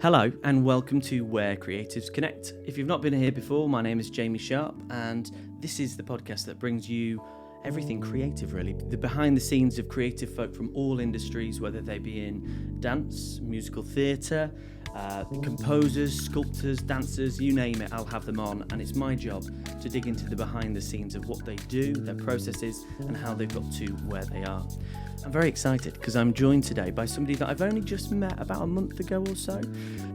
Hello and welcome to Where Creatives Connect. If you've not been here before, my name is Jamie Sharp and this is the podcast that brings you everything creative really. The behind the scenes of creative folk from all industries, whether they be in dance, musical theatre, composers, sculptors, dancers, you name it, I'll have them on, and it's my job to dig into the behind the scenes of what they do, their processes and how they've got to where they are. I'm very excited because I'm joined today by somebody that I've only just met about a month ago or so.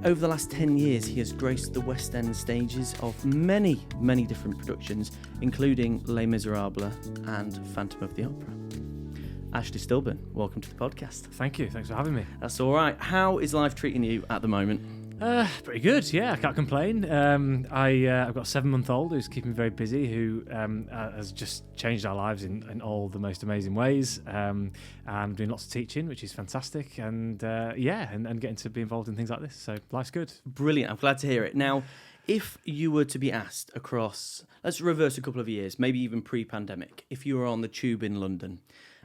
Over the last 10 years, he has graced the West End stages of many different productions, including Les Misérables and Phantom of the Opera. Ashley Stillburn, welcome to the podcast. Thank you, thanks for having me. That's all right. How is life treating you at the moment? Pretty good, yeah, I can't complain. I've got a 7-month-old who's keeping me very busy, who has just changed our lives in all the most amazing ways. And doing lots of teaching, which is fantastic. And getting to be involved in things like this. So life's good. Brilliant, I'm glad to hear it. Now, if you were to be asked across, let's reverse a couple of years, maybe even pre-pandemic, if you were on the tube in London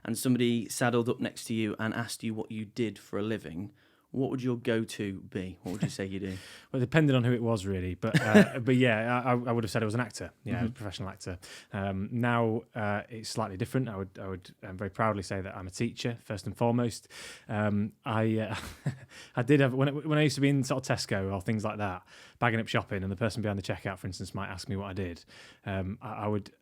and somebody saddled up next to you and asked you what you did for a living, what would your go-to be? What would you say you do? Well, depending on who it was, really. But yeah, I would have said I was an actor. Yeah, a professional actor. Now it's slightly different. I would very proudly say that I'm a teacher first and foremost. I did have when I used to be in sort of Tesco or things like that, bagging up shopping, and the person behind the checkout, for instance, might ask me what I did.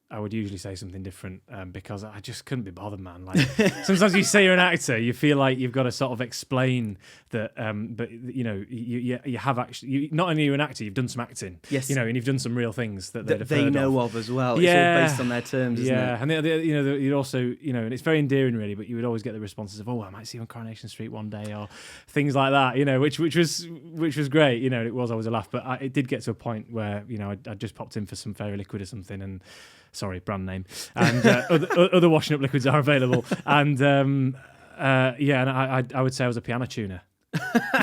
I would usually say something different because I just couldn't be bothered, man. Like sometimes you say you're an actor, you feel like you've got to sort of explain that. But you know, you have actually. Not only are you an actor, you've done some acting. Yes. You know, and you've done some real things that they know of as well. It's all based on their terms, isn't it? Yeah, and you'd also, and it's very endearing, really. But you would always get the responses of, "Oh, I might see you on Coronation Street one day," or things like that. Which was great. It was always a laugh. But it did get to a point where I just popped in for some fairy liquid or something, and sorry, brand name, and other washing up liquids are available, and and I would say I was a piano tuner.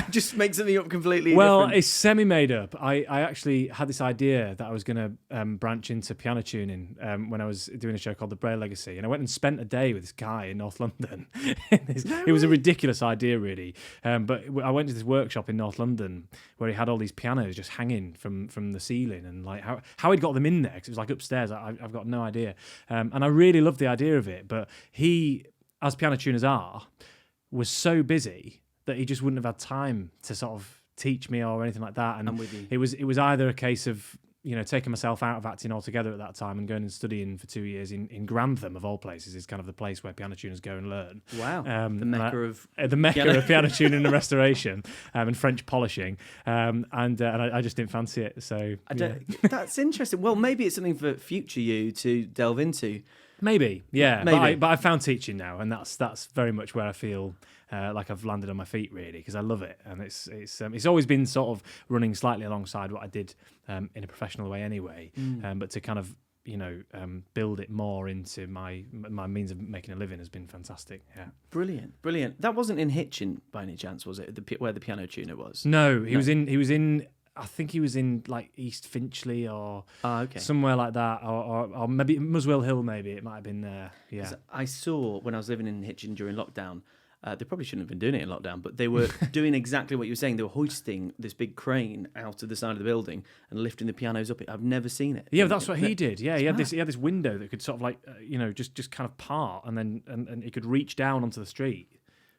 Just make something up completely well, different. It's semi-made up. I actually had this idea that I was going to branch into piano tuning when I was doing a show called The Braille Legacy, and I went and spent a day with this guy in North London. It was a ridiculous idea, really, but I went to this workshop in North London where he had all these pianos just hanging from the ceiling, and like how he'd got them in there, because it was like upstairs. I've got no idea, and I really loved the idea of it, but he, as piano tuners are, was so busy that he just wouldn't have had time to sort of teach me or anything like that. And I'm with you. It was either a case of taking myself out of acting altogether at that time and going and studying for 2 years in Grantham, of all places, is kind of the place where piano tuners go and learn. Wow, the mecca of piano tuning and restoration and French polishing, and I just didn't fancy it. So that's interesting. Well, maybe it's something for future you to delve into. Maybe, yeah. Maybe. But I found teaching now, and that's very much where I feel like I've landed on my feet, really, because I love it, and it's always been sort of running slightly alongside what I did in a professional way anyway. But to kind of build it more into my means of making a living has been fantastic. Yeah, brilliant. That wasn't in Hitchin by any chance, was it? Where the piano tuner was? No, he was in. I think he was in like East Finchley or somewhere like that, or maybe Muswell Hill. Maybe it might have been there. Yeah, I saw when I was living in Hitchin during lockdown. They probably shouldn't have been doing it in lockdown, but they were doing exactly what you were saying. They were hoisting this big crane out of the side of the building and lifting the pianos up. I've never seen it. Yeah, that's what he did. Yeah, he had this window that could sort of like just kind of part, and then and he could reach down onto the street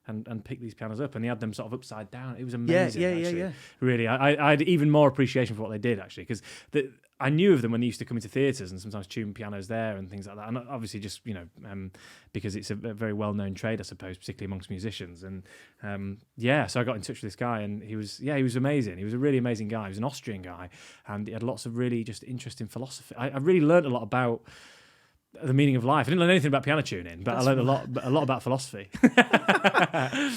and pick these pianos up, and he had them sort of upside down. It was amazing. Yeah. Really, I had even more appreciation for what they did, actually, because I knew of them when they used to come into theatres and sometimes tune pianos there and things like that. And obviously just, because it's a very well-known trade, I suppose, particularly amongst musicians. And so I got in touch with this guy, and he was amazing. He was a really amazing guy. He was an Austrian guy, and he had lots of really just interesting philosophy. I really learned a lot about the meaning of life. I didn't learn anything about piano tuning, but I learned a lot about philosophy.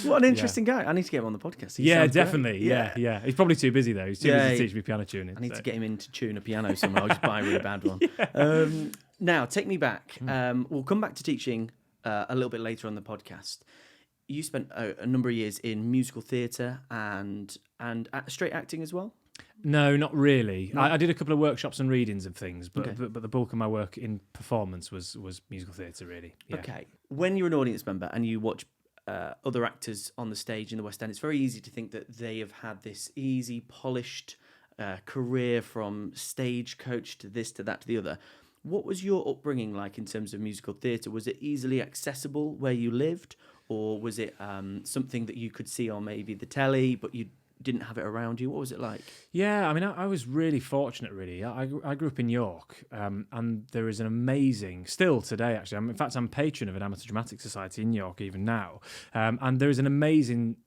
What an interesting guy. I need to get him on the podcast. Definitely. Great. Yeah. He's probably too busy, though. He's too busy to teach me piano tuning. I need to get him in to tune a piano somewhere. I'll just buy a really bad one. Now, take me back. We'll come back to teaching a little bit later on the podcast. You spent a number of years in musical theatre and straight acting as well? No, not really. No. I did a couple of workshops and readings of things, but the bulk of my work in performance was musical theatre, really. Yeah. Okay. When you're an audience member and you watch other actors on the stage in the West End, it's very easy to think that they have had this easy, polished career from stagecoach to this, to that, to the other. What was your upbringing like in terms of musical theatre? Was it easily accessible where you lived, or was it something that you could see on maybe the telly, but you didn't have it around you? What was it like? Yeah, I mean, I was really fortunate, really. I grew up in York, and there is an amazing, still today, actually. In fact, I'm patron of an amateur dramatic society in York even now. And there is an amazing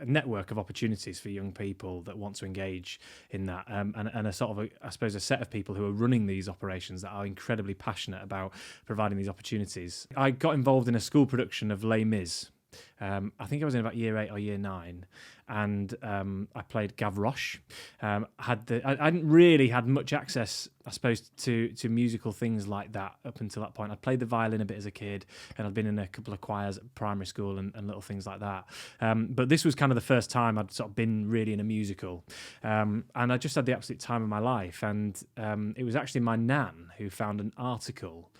network of opportunities for young people that want to engage in that. And a sort of, I suppose, a set of people who are running these operations that are incredibly passionate about providing these opportunities. I got involved in a school production of Les Mis. I think I was in about year 8 or year 9, and I played Gavroche. I hadn't really had much access, I suppose, to musical things like that up until that point. I'd played the violin a bit as a kid, and I'd been in a couple of choirs at primary school and little things like that. But this was kind of the first time I'd sort of been really in a musical, and I just had the absolute time of my life. And it was actually my nan who found an article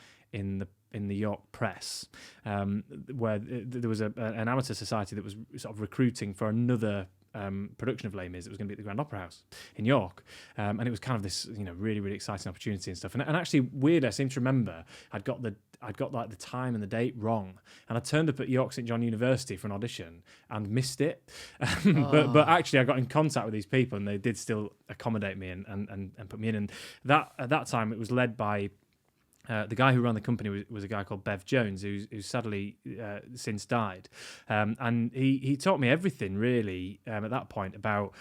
in the York Press, where there was an amateur society that was sort of recruiting for another production of Les Mis. It was going to be at the Grand Opera House in York, and it was kind of this, really, really exciting opportunity and stuff. And actually, weird, I seem to remember I'd got like the time and the date wrong, and I turned up at York St John University for an audition and missed it. But actually, I got in contact with these people, and they did still accommodate me and put me in. And that at that time, it was led by the guy who ran the company was a guy called Bev Jones, who's sadly since died. And he taught me everything, really, at that point about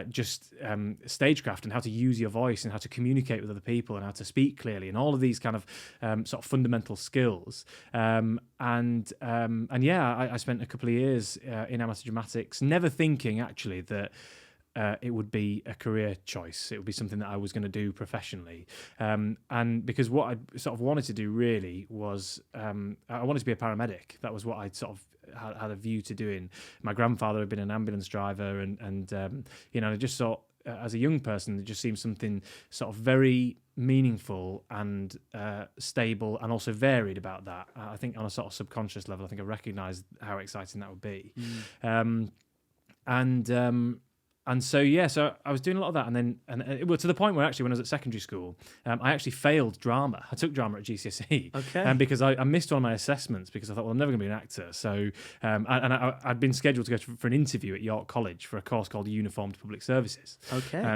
just stagecraft and how to use your voice and how to communicate with other people and how to speak clearly and all of these kind of sort of fundamental skills. I spent a couple of years in amateur dramatics, never thinking, actually, that it would be a career choice. It would be something that I was going to do professionally. And because what I sort of wanted to do really was, I wanted to be a paramedic. That was what I sort of had a view to doing. My grandfather had been an ambulance driver, and I just thought, as a young person, it just seemed something sort of very meaningful and stable and also varied about that. I think on a sort of subconscious level, I think I recognised how exciting that would be. And so I was doing a lot of that, and to the point where actually when I was at secondary school, I actually failed drama. I took drama at GCSE, because I missed one of my assessments because I thought, well, I'm never going to be an actor. So I'd been scheduled to go for an interview at York College for a course called Uniformed Public Services,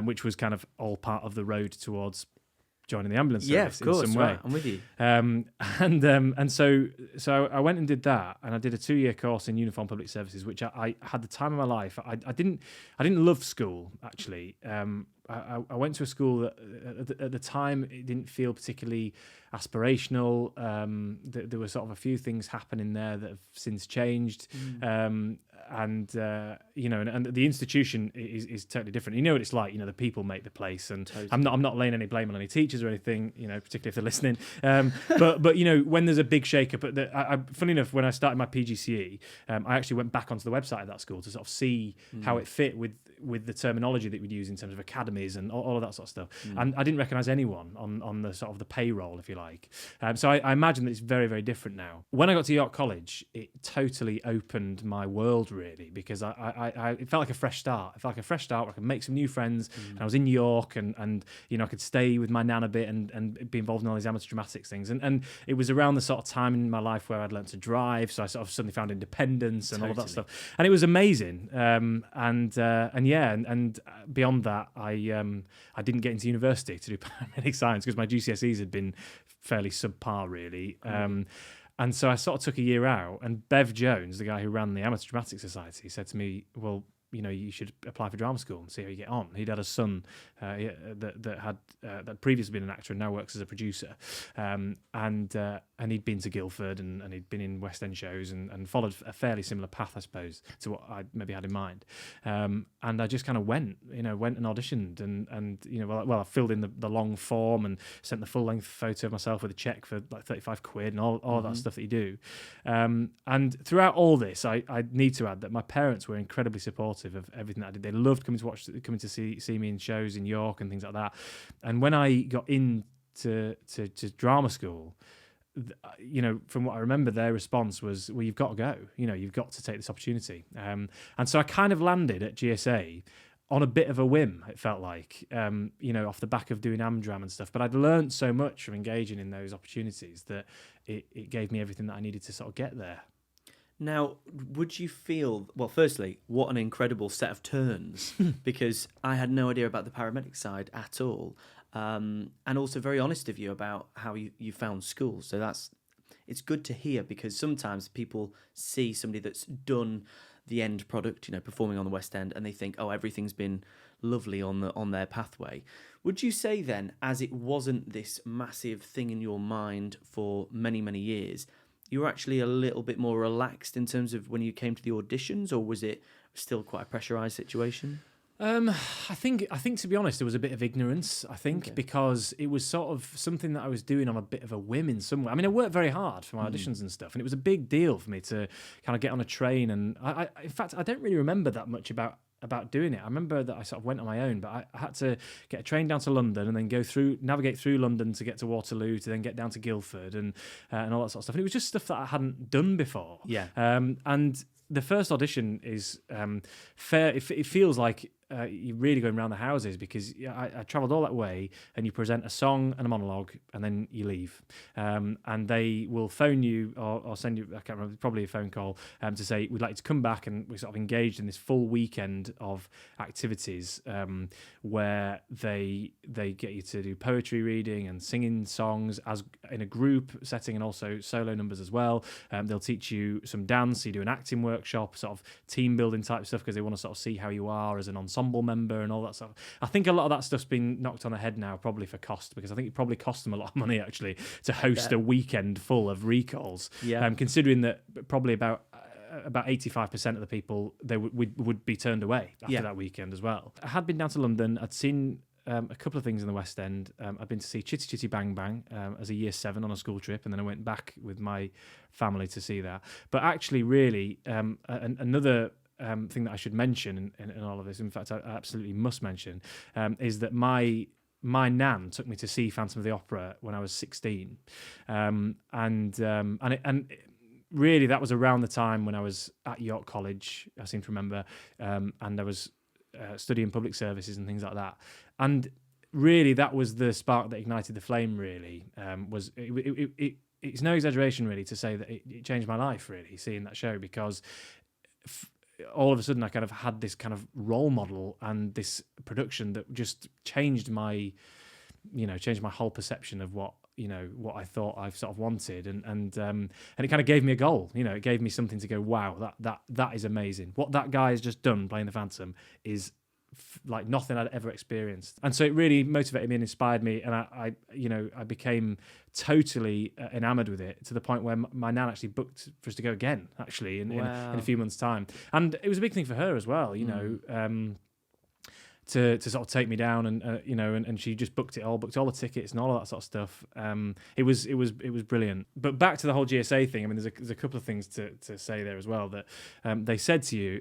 which was kind of all part of the road towards joining the ambulance service in some way. Right, I'm with you. And so I went and did that, and I did a 2-year course in uniform public services, which I had the time of my life. I didn't love school, actually. I went to a school that at the time it didn't feel particularly aspirational. There were sort of a few things happening there that have since changed. And the institution is totally different. You know what it's like. The people make the place, and totally. I'm not laying any blame on any teachers or anything. Particularly if they're listening. But when there's a big shake-up, funny enough, when I started my PGCE, I actually went back onto the website of that school to sort of see how it fit with the terminology that we'd use in terms of academies and all of that sort of stuff. And I didn't recognise anyone on the sort of the payroll, if you like. So I imagine that it's very, very different now. When I got to York College, it totally opened my world, really, because it felt like a fresh start. It felt like a fresh start where I could make some new friends, and I was in York, and I could stay with my nan a bit and be involved in all these amateur dramatics things. And it was around the sort of time in my life where I'd learned to drive, so I sort of suddenly found independence and all of that stuff. And it was amazing. And beyond that, I didn't get into university to do paramedic science because my GCSEs had been fairly subpar, really. And so I sort of took a year out, and Bev Jones, the guy who ran the Amateur Dramatic Society, said to me, well, you should apply for drama school and see how you get on. He'd had a son that had previously been an actor and now works as a producer, and he'd been to Guildford and he'd been in West End shows and followed a fairly similar path, I suppose, to what I maybe had in mind. And I just kind of went and auditioned, and I filled in the long form and sent the full length photo of myself with a check for like 35 quid and all that stuff that you do. And throughout all this, I need to add that my parents were incredibly supportive of everything that I did. They loved coming to see me in shows in York and things like that. And when I got into drama school, from what I remember, their response was, well, you've got to go. You've got to take this opportunity. And so I kind of landed at GSA on a bit of a whim, it felt like, off the back of doing Amdram and stuff. But I'd learned so much from engaging in those opportunities that it gave me everything that I needed to sort of get there. Now, would you feel, well, firstly, what an incredible set of turns, because I had no idea about the paramedic side at all. And also very honest of you about how you found school. So it's good to hear, because sometimes people see somebody that's done the end product, performing on the West End, and they think, oh, everything's been lovely on their pathway. Would you say then, as it wasn't this massive thing in your mind for many, many years, you were actually a little bit more relaxed in terms of when you came to the auditions, or was it still quite a pressurized situation? I think to be honest, there was a bit of ignorance, because it was sort of something that I was doing on a bit of a whim in some way. I mean, I worked very hard for my auditions and stuff, and it was a big deal for me to kind of get on a train. And in fact, I don't really remember that much about doing it. I remember that I sort of went on my own, but I had to get a train down to London and then navigate through London to get to Waterloo, to then get down to Guildford and all that sort of stuff. And it was just stuff that I hadn't done before. Yeah. And the first audition is fair. It feels like you're really going around the houses, because I travelled all that way, and you present a song and a monologue, and then you leave. And they will phone you or send you, I can't remember, probably a phone call, to say, we'd like you to come back, and we're sort of engaged in this full weekend of activities where they get you to do poetry reading and singing songs as in a group setting, and also solo numbers as well. They'll teach you some dance, you do an acting workshop, sort of team building type stuff, because they want to sort of see how you are as an ensemble member and all that stuff. I think a lot of that stuff's been knocked on the head now, probably for cost, because I think it probably cost them a lot of money actually to host a weekend full of recalls. Yeah. Considering that probably about 85% of the people they would be turned away after that weekend as well. I had been down to London. I'd seen a couple of things in the West End. I'd been to see Chitty Chitty Bang Bang as a year 7 on a school trip, and then I went back with my family to see that. But actually, really, another thing that I should mention in all of this, in fact, I absolutely must mention, is that my nan took me to see Phantom of the Opera when I was 16, and really that was around the time when I was at York College, I seem to remember, and I was studying public services and things like that. And really, that was the spark that ignited the flame. Really, it's no exaggeration, really, to say that it changed my life. Really, seeing that show, because all of a sudden I kind of had this kind of role model and this production that just changed my whole perception of what I thought I sort of wanted, and it kind of gave me a goal. It gave me something to go, wow, that is amazing. What that guy has just done playing the Phantom is like nothing I'd ever experienced. And so it really motivated me and inspired me, and I became totally enamored with it, to the point where my nan actually booked for us to go again, actually, in a few months' time. And it was a big thing for her as well, to sort of take me down, and she just booked all the tickets and all of that sort of stuff. It was brilliant. But back to the whole GSA thing. I mean, there's a couple of things to say there as well. That they said to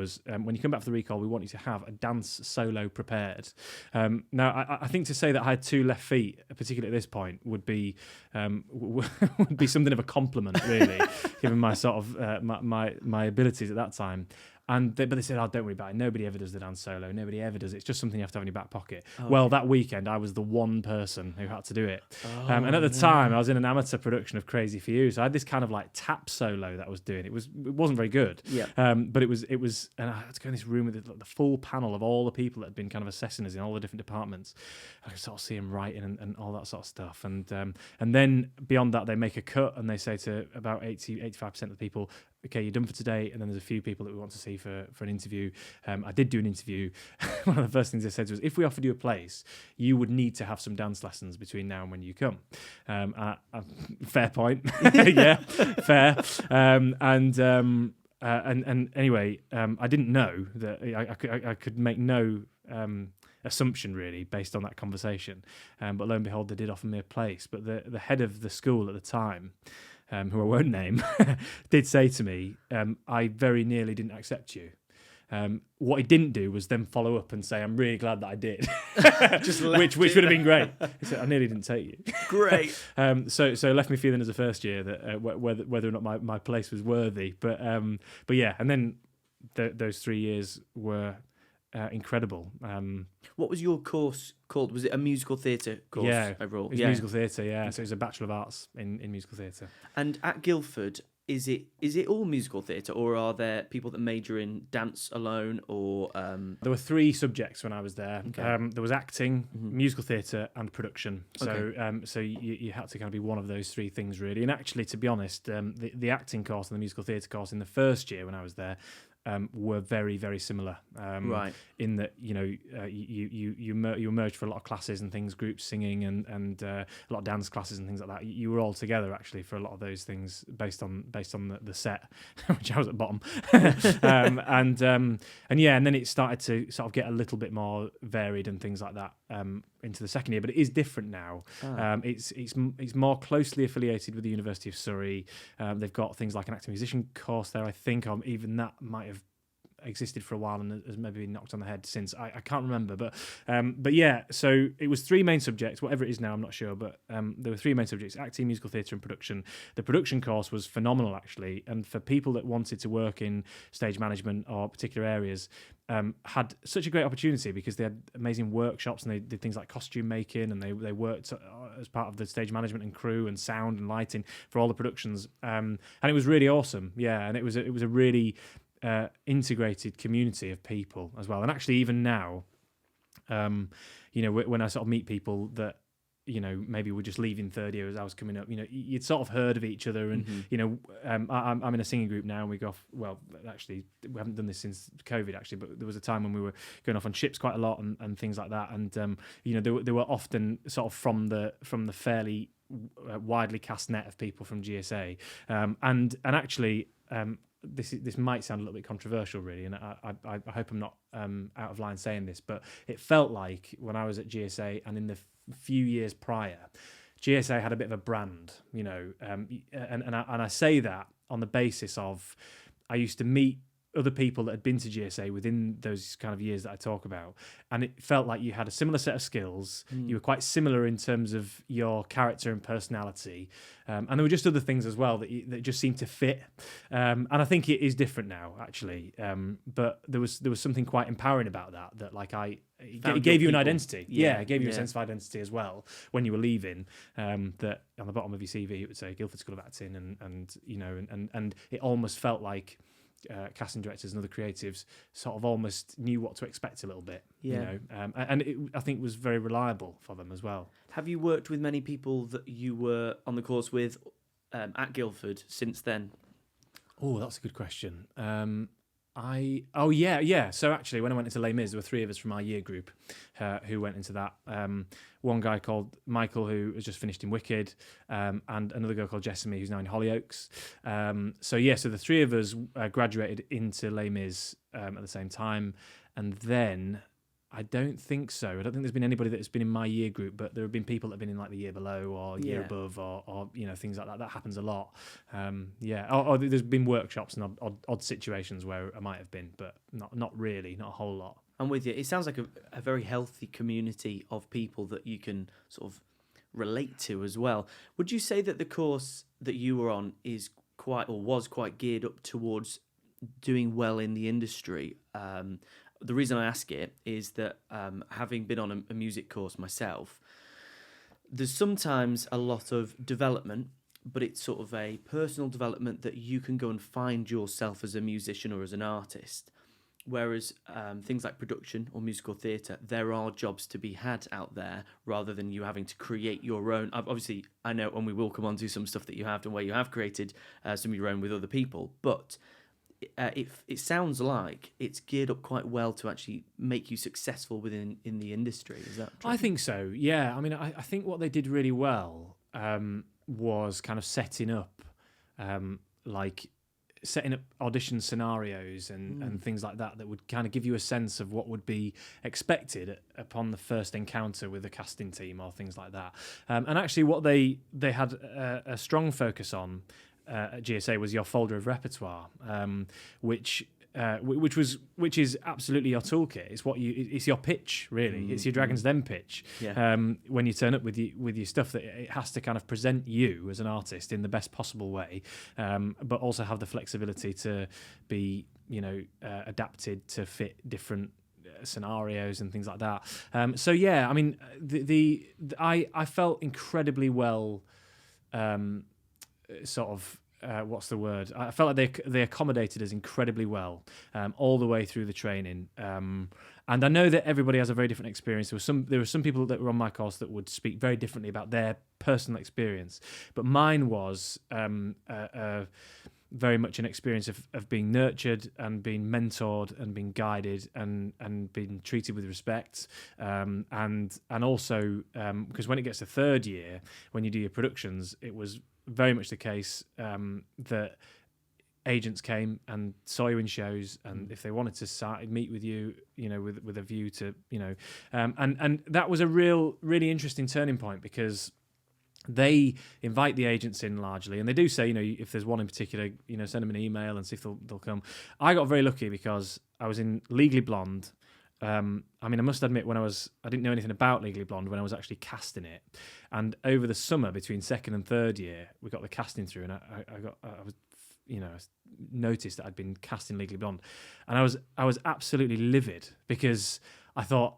us, when you come back for the recall, we want you to have a dance solo prepared. Now, I think to say that I had 2 left feet, particularly at this point, would be would be something of a compliment, really, given my sort of my abilities at that time. But they said, oh, don't worry about it. Nobody ever does the dance solo. Nobody ever does it. It's just something you have to have in your back pocket. Oh, well, that weekend, I was the one person who had to do it. And at the time, I was in an amateur production of Crazy For You. So I had this kind of like tap solo that I was doing. It wasn't very good. Yeah. But it was, and I had to go in this room with the full panel of all the people that had been kind of assessing us in all the different departments. I could sort of see them writing and all that sort of stuff. And then beyond that, they make a cut and they say to about 85% of the people, okay, you're done for today, and then there's a few people that we want to see for an interview. I did do an interview. One of the first things they said was, if we offered you a place, you would need to have some dance lessons between now and when you come. Fair point. Yeah, fair. And anyway, I didn't know that I could make no assumption, really, based on that conversation. But lo and behold, they did offer me a place. But the head of the school at the time, who I won't name, did say to me, I very nearly didn't accept you. What he didn't do was then follow up and say, "I'm really glad that I did," which would have been great. He said, "I nearly didn't take you." Great. So left me feeling as a first year that whether or not my place was worthy. But yeah, and then those 3 years were incredible. What was your course called? Was it a musical theatre course? Yeah, overall. It was musical theatre. Yeah, so it was a Bachelor of Arts in musical theatre. And at Guildford, is it all musical theatre, or are there people that major in dance alone, or? There were 3 subjects when I was there. Okay. There was acting, musical theatre, and production. So Okay. so you had to kind of be one of those 3 things really. And actually, to be honest, the acting course and the musical theatre course in the first year when I was there were very, very similar. Right. In that, you merged for a lot of classes and things, groups singing and a lot of dance classes and things like that. You were all together actually for a lot of those things based on the set, which I was at the bottom. And then it started to sort of get a little bit more varied and things like that into the second year. But it is different now. It's more closely affiliated with the University of Surrey. They've got things like an actor musician course there, I think. Even that might have existed for a while and has maybe been knocked on the head since. I can't remember, but yeah. So it was 3 main subjects, whatever it is now, I'm not sure, but there were 3 main subjects: acting, musical theatre, and production. The production course was phenomenal actually, and for people that wanted to work in stage management or particular areas, had such a great opportunity because they had amazing workshops and they did things like costume making, and they worked as part of the stage management and crew and sound and lighting for all the productions, and it was really awesome. Yeah, and it was a really integrated community of people as well. And actually, even now, when I sort of meet people that maybe were just leaving third year as I was coming up, you'd sort of heard of each other. And I'm in a singing group now, and we go off. Well, actually, we haven't done this since COVID actually, but there was a time when we were going off on ships quite a lot and things like that. And they were often sort of from the fairly widely cast net of people from GSA, and actually. This might sound a little bit controversial, really, and I hope I'm not out of line saying this, but it felt like when I was at GSA and in the few years prior, GSA had a bit of a brand, and I say that on the basis of I used to meet other people that had been to GSA within those kind of years that I talk about, and it felt like you had a similar set of skills. You were quite similar in terms of your character and personality, and there were just other things as well that just seemed to fit. And I think it is different now, actually. But there was something quite empowering about that. That like it gave you an identity. Yeah, it gave you a sense of identity as well when you were leaving. That on the bottom of your CV it would say Guildford School of Acting, and it almost felt like. Casting directors and other creatives sort of almost knew what to expect a little bit, and I think was very reliable for them as well. Have you worked with many people that you were on the course with at Guildford since then? Oh, that's a good question. So actually, when I went into Les Mis, there were 3 of us from our year group who went into that. One guy called Michael, who has just finished in Wicked, and another girl called Jessamy, who's now in Hollyoaks. So the 3 of us graduated into Les Mis at the same time, and then I don't think so. I don't think there's been anybody that's been in my year group, but there have been people that have been in like the year below or year above or things like that. That happens a lot. Or there's been workshops and odd situations where I might have been, but not really, not a whole lot. I'm with you. It sounds like a very healthy community of people that you can sort of relate to as well. Would you say that the course that you were on was quite geared up towards doing well in the industry? The reason I ask it is that having been on a music course myself, there's sometimes a lot of development, but it's sort of a personal development that you can go and find yourself as a musician or as an artist. Whereas things like production or musical theatre, there are jobs to be had out there rather than you having to create your own. Obviously, I know, and we will come on to some stuff that you have done where you have created some of your own with other people, but it sounds like it's geared up quite well to actually make you successful in the industry. Is that true? I think so, yeah. I mean, I think what they did really well was kind of setting up audition scenarios and things like that would kind of give you a sense of what would be expected upon the first encounter with the casting team or things like that. And actually what they had a strong focus on at GSA was your folder of repertoire, which which is absolutely your toolkit. It's your pitch, really. It's your Dragon's Den pitch. Yeah. When you turn up with your stuff, that it has to kind of present you as an artist in the best possible way, but also have the flexibility to be, adapted to fit different scenarios and things like that. So yeah, I mean, I felt incredibly well. What's the word? I felt like they accommodated us incredibly well all the way through the training. And I know that everybody has a very different experience. There were some people that were on my course that would speak very differently about their personal experience, but mine was very much an experience of being nurtured and being mentored and being guided and being treated with respect. And also because when it gets to third year, when you do your productions, it was very much the case that agents came and saw you in shows, and if they wanted to meet with you, with a view to, and that was a really interesting turning point, because they invite the agents in largely, and they do say, if there's one in particular, send them an email and see if they'll come. I got very lucky because I was in Legally Blonde. I must admit, I didn't know anything about Legally Blonde when I was actually casting it, and over the summer between second and third year, we got the casting through, and I was noticed that I'd been cast in Legally Blonde, and I was absolutely livid, because I thought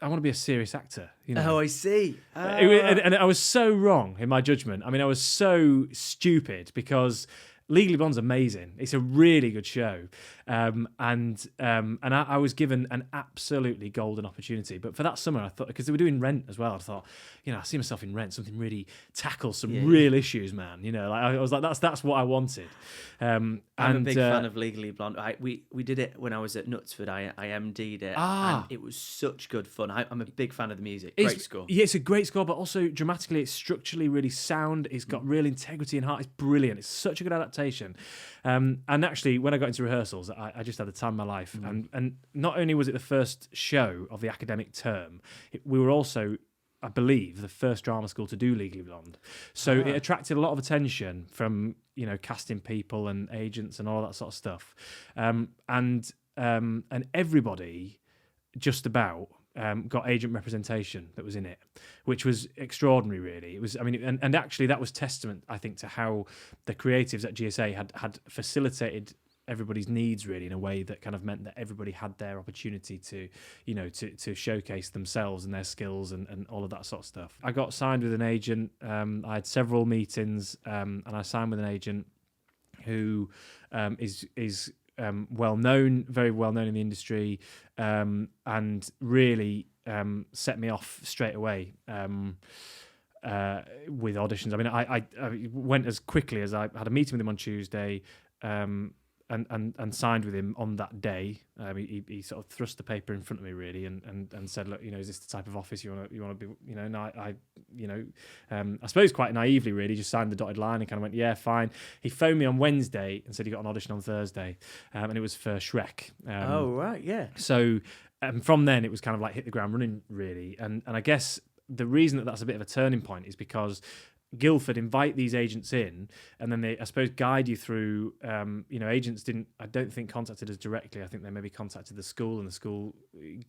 I want to be a serious actor. Oh, I see. And I was so wrong in my judgment. I was so stupid, because Legally Blonde's amazing. It's a really good show. And I was given an absolutely golden opportunity. But for that summer, I thought, because they were doing Rent as well, I thought, I see myself in Rent, something really tackles some real issues, man. I was like, that's what I wanted. I'm a big fan of Legally Blonde. We did it when I was at Knutsford. I MD'd it, and it was such good fun. I'm a big fan of the music. Great score. Yeah, it's a great score, but also dramatically, it's structurally really sound. It's got real integrity and heart. It's brilliant. It's such a good adaptation. And actually, when I got into rehearsals, I just had the time of my life. And not only was it the first show of the academic term, we were also, I believe, the first drama school to do Legally Blonde. So it attracted a lot of attention from, casting people and agents and all that sort of stuff. And everybody just about got agent representation that was in it, which was extraordinary, really. It was, and actually that was testament, I think, to how the creatives at GSA had facilitated everybody's needs, really, in a way that kind of meant that everybody had their opportunity to, to showcase themselves and their skills and all of that sort of stuff. I got signed with an agent. I had several meetings, and I signed with an agent who is well known, very well known in the industry, and really set me off straight away with auditions. I went as quickly as I had a meeting with him on Tuesday, and signed with him on that day. He sort of thrust the paper in front of me, really, and said, look, is this the type of office you want to be? And I suppose quite naively, really, just signed the dotted line and kind of went, yeah, fine. He phoned me on Wednesday and said he got an audition on Thursday, and it was for Shrek. Oh, right, yeah. So from then it was kind of like hit the ground running, really. And I guess the reason that that's a bit of a turning point is because Guildford invite these agents in, and then they, I suppose, guide you through. Agents I don't think, contacted us directly. I think they maybe contacted the school, and the school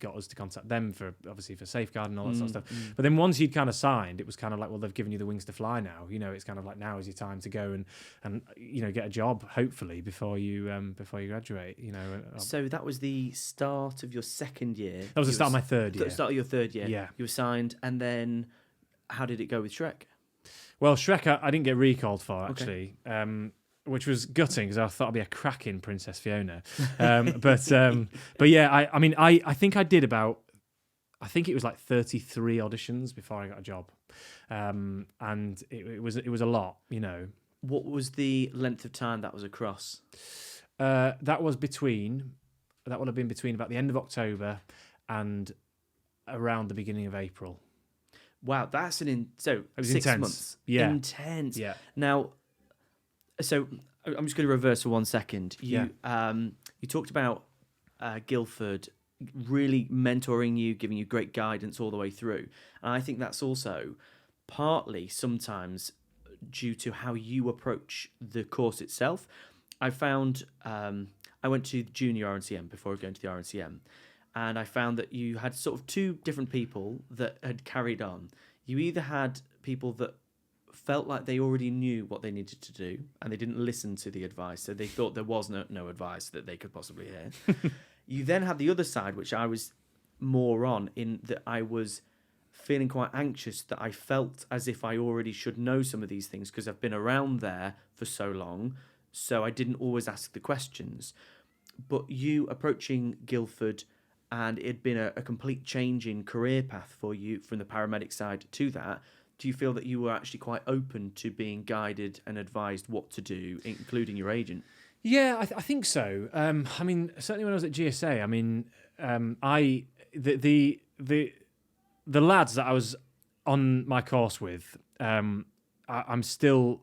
got us to contact them for safeguarding and all that sort of stuff. But then once you'd kind of signed, it was kind of like, well, they've given you the wings to fly now. It's kind of like, now is your time to go and get a job, hopefully, before you graduate. So that was the start of your second year. That was the start of my third year. The start of your third year. Yeah, you were signed, and then how did it go with Shrek? Well, Shrek, I didn't get recalled for, actually, which was gutting, because I thought I'd be a cracking Princess Fiona. But yeah, I think I did about, I think it was like 33 auditions before I got a job, and it was a lot, What was the length of time that was across? That would have been between about the end of October and around the beginning of April. Wow, that's it was 6 intense. Months. Yeah. Intense. Yeah. Now, so I'm just going to reverse for 1 second. You talked about Guildford really mentoring you, giving you great guidance all the way through. And I think that's also partly sometimes due to how you approach the course itself. I found I went to junior RNCM before going to the RNCM, and I found that you had sort of two different people that had carried on. You either had people that felt like they already knew what they needed to do, and they didn't listen to the advice, so they thought there was no advice that they could possibly hear. You then had the other side, which I was more on, in that I was feeling quite anxious, that I felt as if I already should know some of these things because I've been around there for so long, so I didn't always ask the questions. But you approaching Guildford, and it had been a complete change in career path for you from the paramedic side to that, do you feel that you were actually quite open to being guided and advised what to do, including your agent? Yeah, I think so. I mean, certainly when I was at GSA, I mean, the lads that I was on my course with, we're still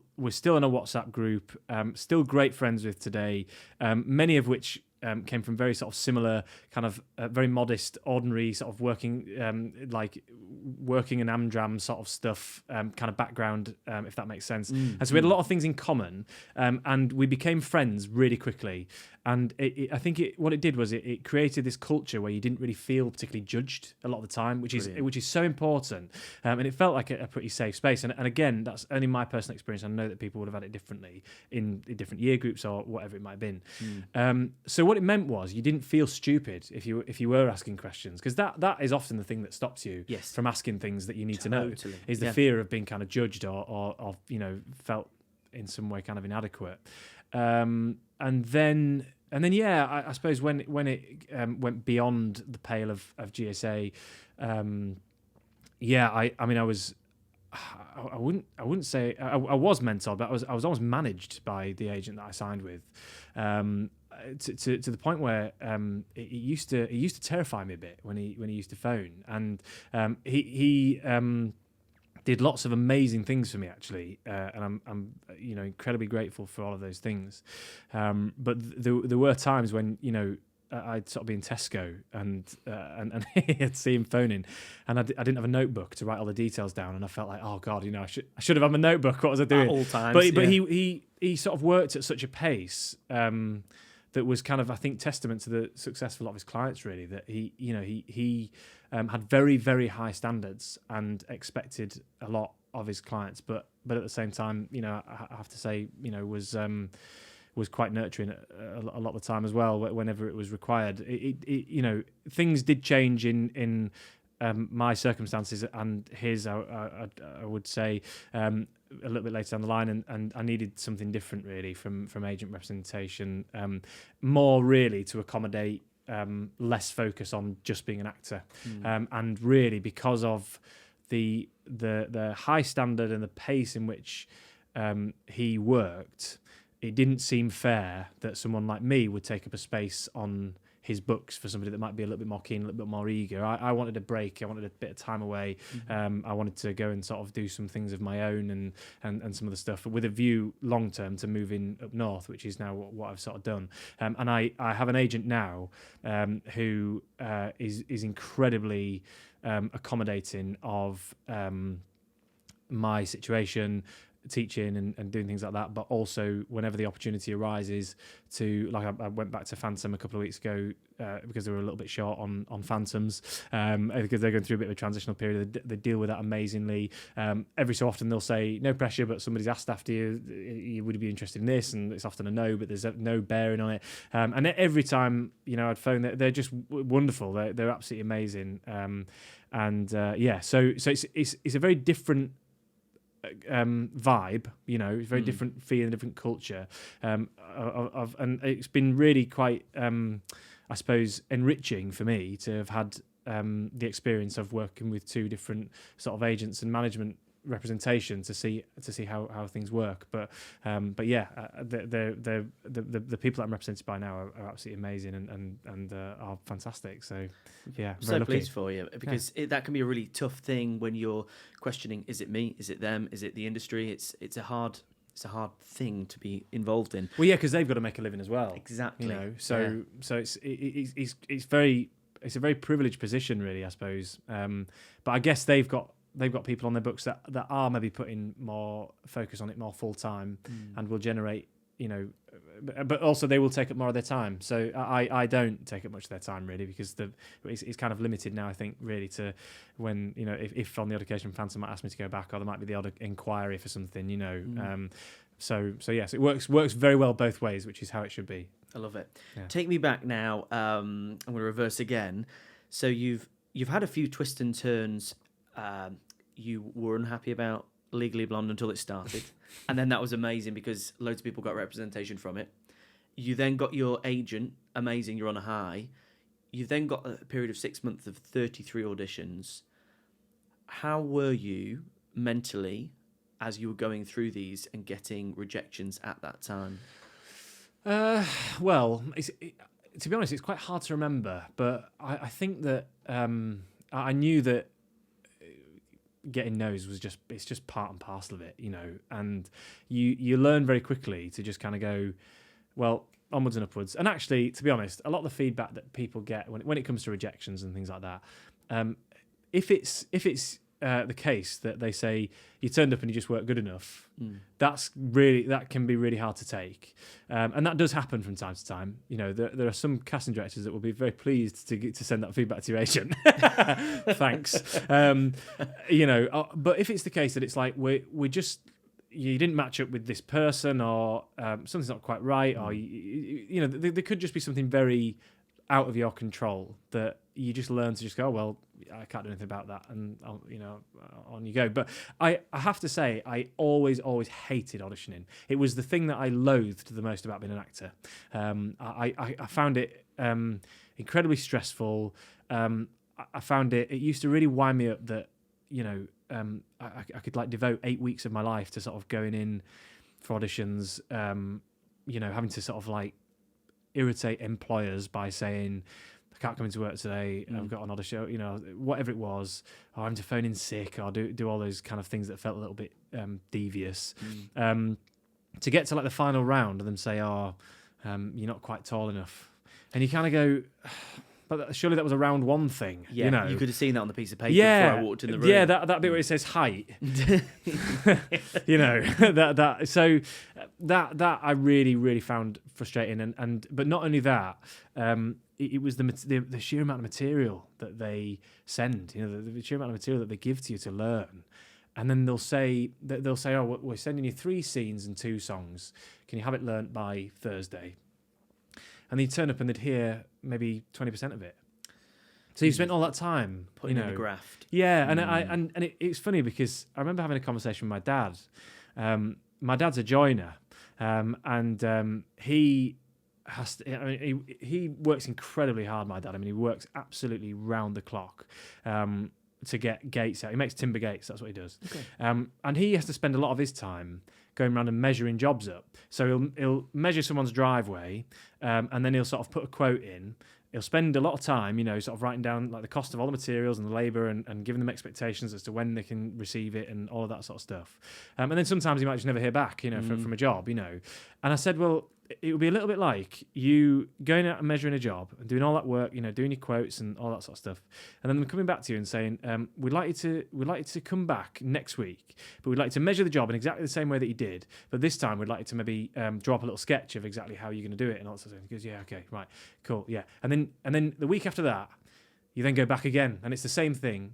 in a WhatsApp group, still great friends with today, many of which came from very sort of similar kind of very modest, ordinary sort of working in Amdram sort of stuff, kind of background, if that makes sense. And so we had a lot of things in common, and we became friends really quickly. And I think what it did was it created this culture where you didn't really feel particularly judged a lot of the time, which is so important. And it felt like a pretty safe space. And again, that's only my personal experience. I know that people would have had it differently in different year groups or whatever it might have been. So what it meant was you didn't feel stupid if you were asking questions, because that is often the thing that stops you from asking things that you need to know, is the fear of being kind of judged or felt in some way kind of inadequate. And then I suppose when it went beyond the pale of GSA, I mean I wouldn't say I was mentored, but I was almost managed by the agent that I signed with, to the point where it used to terrify me a bit when he used to phone, and he did lots of amazing things for me, actually, and I'm incredibly grateful for all of those things. But there were times when I'd sort of be in Tesco and I'd see him phoning, and I didn't have a notebook to write all the details down, and I felt like, oh God, I should have had my notebook. What was I doing? At all times. But he sort of worked at such a pace that was kind of, I think, testament to the success of a lot of his clients, really, that he had very, very high standards and expected a lot of his clients, but at the same time, I have to say, was quite nurturing a lot of the time as well, whenever it was required. Things did change in my circumstances and his, I would say, a little bit later down the line, and I needed something different, really, from agent representation, more really to accommodate less focus on just being an actor, and really because of the high standard and the pace in which he worked, it didn't seem fair that someone like me would take up a space on his books for somebody that might be a little bit more keen, a little bit more eager. I wanted a break. I wanted a bit of time away. I wanted to go and sort of do some things of my own and some of the stuff with a view long term to moving up north, which is now what I've sort of done. And I have an agent now who is incredibly accommodating of my situation, teaching and doing things like that, but also whenever the opportunity arises to, like, I went back to Phantom a couple of weeks ago because they were a little bit short on Phantoms, because they're going through a bit of a transitional period. They deal with that amazingly. Every so often they'll say no pressure, but somebody's asked after you would you be interested in this, and it's often a no, but there's no bearing on it. And every time I'd phone, they're just wonderful. They're absolutely amazing. So it's a very different vibe, it's very different feel, different culture, and it's been really quite I suppose enriching for me to have had the experience of working with two different sort of agents and management representation to see how things work. But yeah, the people that I'm represented by now are absolutely amazing and are fantastic. So yeah, I'm so pleased for you, because that can be a really tough thing when you're questioning: is it me? Is it them? Is it the industry? It's a hard thing to be involved in. Well, yeah, because they've got to make a living as well. Exactly. So it's a very privileged position, really, I suppose. But I guess they've got people on their books that are maybe putting more focus on it more full time and will generate but also they will take up more of their time. So I don't take up much of their time really, because it's kind of limited now, I think, really, to when, if on the odd occasion Phantom might ask me to go back, or there might be the odd inquiry for something, So yes, it works very well both ways, which is how it should be. I love it. Yeah. Take me back now. I'm going to reverse again. So you've had a few twists and turns. You were unhappy about Legally Blonde until it started, and then that was amazing because loads of people got representation from it. You then got your agent, amazing. You're on a high. You've then got a period of 6 months of 33 auditions. How were you mentally as you were going through these and getting rejections at that time? Well, to be honest, it's quite hard to remember, but I think that I knew that getting no's it's just part and parcel of it, and you learn very quickly to just kind of go, well, onwards and upwards. And actually, to be honest, a lot of the feedback that people get when it comes to rejections and things like that, if it's the case that they say you turned up and you just weren't good enough, that can be really hard to take, and that does happen from time to time. There are some casting directors that will be very pleased to send that feedback to your agent. Thanks. But if it's the case that it's like you didn't match up with this person, or something's not quite right, or there could just be something very out of your control that you just learn to just go, oh, well, I can't do anything about that, and on you go. But I have to say, I always hated auditioning. It was the thing that I loathed the most about being an actor. I found it incredibly stressful. I found it used to really wind me up that I could devote 8 weeks of my life to sort of going in for auditions, having to sort of irritate employers by saying, I can't come into work today, I've got an audition, whatever it was, or having to phone in sick, or do all those kind of things that felt a little bit devious. To get to the final round and then say, you're not quite tall enough. And you kind of go, but surely that was a round one thing. Yeah, you could have seen that on the piece of paper before I walked in the room. Yeah, that bit where it says height. So that I really, really found frustrating. But not only that, it was the sheer amount of material that they send. The sheer amount of material that they give to you to learn. And then they'll say, oh, we're sending you 3 scenes and 2 songs. Can you have it learnt by Thursday? And they'd turn up and they'd hear maybe 20% of it. So you spent all that time putting in a graft. Yeah, and it's funny because I remember having a conversation with my dad. My dad's a joiner, and he has to. He works incredibly hard. My dad. He works absolutely round the clock to get gates out. He makes timber gates. That's what he does. Okay. And he has to spend a lot of his time going around and measuring jobs up. So he'll measure someone's driveway, and then he'll sort of put a quote in. He'll spend a lot of time, sort of writing down the cost of all the materials and the labour and giving them expectations as to when they can receive it and all of that sort of stuff. And then sometimes he might just never hear back, from a job, And I said, well, it would be a little bit like you going out and measuring a job and doing all that work, doing your quotes and all that sort of stuff, and then them coming back to you and saying, we'd like you to come back next week, but we'd like to measure the job in exactly the same way that you did, but this time we'd like you to maybe draw up a little sketch of exactly how you're going to do it and all that sort of stuff. He goes, yeah, okay, right, cool, yeah, and then the week after that, you then go back again, and it's the same thing,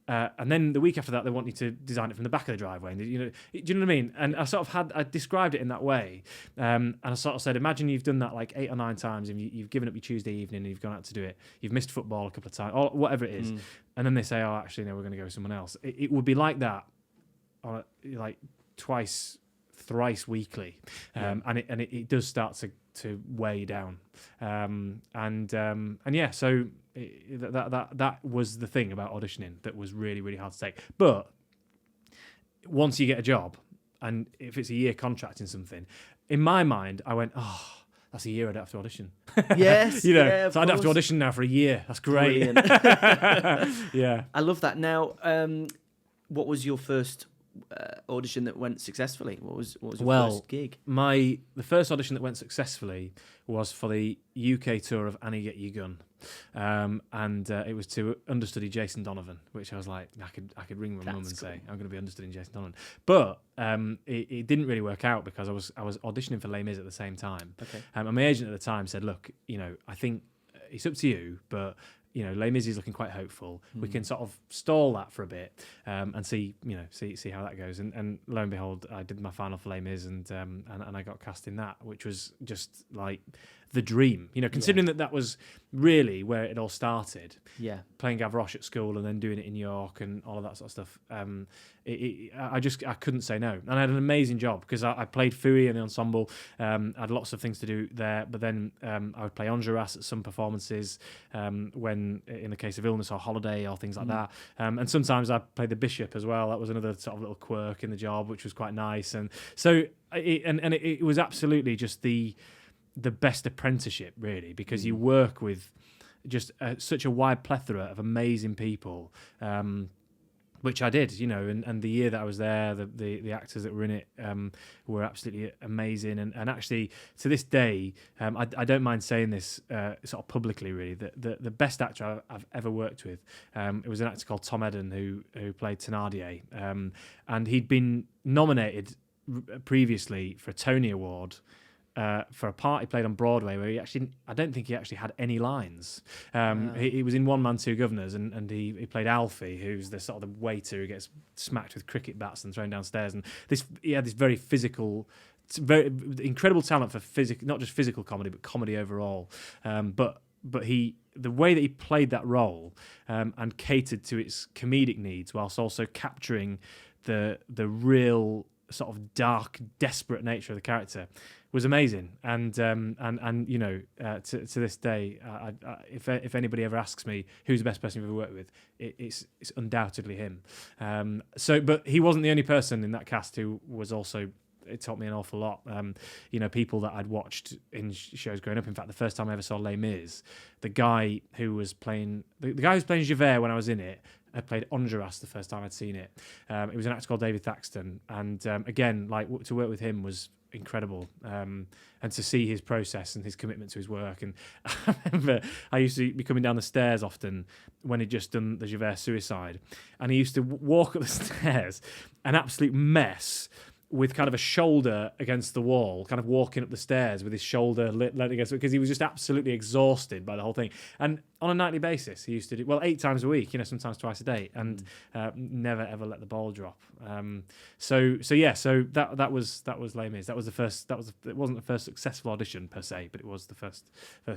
and then the week after that, they want you to design it from the back of the driveway, and do you know what I mean? And I described it in that way, and I sort of said, imagine you've done that 8 or 9 times, and you've given up your Tuesday evening, and you've gone out to do it, you've missed football a couple of times, or whatever it is, and then they say, oh, actually, no, we're going to go with someone else. It would be like that, twice, thrice weekly, and it does start to weigh you down, so that was the thing about auditioning that was really, really hard to take. But once you get a job, and if it's a year contract in something, in my mind I went, oh, that's a year I don't have to audition. Yes, so I don't have to audition now for a year. That's great. Yeah, I love that. Now, what was your first audition that went successfully? What was your first gig? The first audition that went successfully was for the UK tour of Annie Get Your Gun. and it was to understudy Jason Donovan, which I was like, I could ring my mum and say I'm going to be understudying Jason Donovan, but it didn't really work out because I was auditioning for Les Mis at the same time. Okay. And my agent at the time said, look, I think it's up to you, but Les Mis is looking quite hopeful. We can sort of stall that for a bit and see how that goes. And lo and behold, I did my final for Les Mis and I got cast in that, which was just like the dream. Considering that was really where it all started. Yeah, playing Gavroche at school and then doing it in York and all of that sort of stuff. I couldn't say no, and I had an amazing job because I played Fouille in the ensemble. I had lots of things to do there, but then I would play Enjolras at some performances when, in the case of illness or holiday or things like that. And sometimes I played the bishop as well. That was another sort of little quirk in the job, which was quite nice. And so it was absolutely just the best apprenticeship, really, because you work with just such a wide plethora of amazing people, which I did, and the year that I was there, the actors that were in it were absolutely amazing. And actually, to this day, I don't mind saying this sort of publicly, really, that the best actor I've ever worked with, it was an actor called Tom Eden who played Thénardier, and he'd been nominated previously for a Tony Award for a part he played on Broadway where I don't think he actually had any lines. He was in One Man, Two Governors, and he played Alfie, who's the sort of the waiter who gets smacked with cricket bats and thrown downstairs. And he had this very physical, very incredible talent for not just physical comedy, but comedy overall. But the way that he played that role and catered to its comedic needs whilst also capturing the real sort of dark, desperate nature of the character was amazing. And to this day, if anybody ever asks me who's the best person you've ever worked with, it's undoubtedly him. But he wasn't the only person in that cast who was also. It taught me an awful lot. People that I'd watched in shows growing up. In fact, the first time I ever saw Les Mis, the guy who was playing Javert when I was in it, I played Enjolras the first time I'd seen it. It was an actor called David Thaxton, and again, like to work with him was incredible, and to see his process and his commitment to his work. And I remember I used to be coming down the stairs often when he'd just done the Javert suicide, and he used to walk up the stairs, an absolute mess, with kind of a shoulder against the wall, kind of walking up the stairs with his shoulder lit against it, because he was just absolutely exhausted by the whole thing. And on a nightly basis, he used to do 8 times a week, sometimes twice a day, and never ever let the ball drop. So that was Les Mis. That was the first. It wasn't the first successful audition per se, but it was the first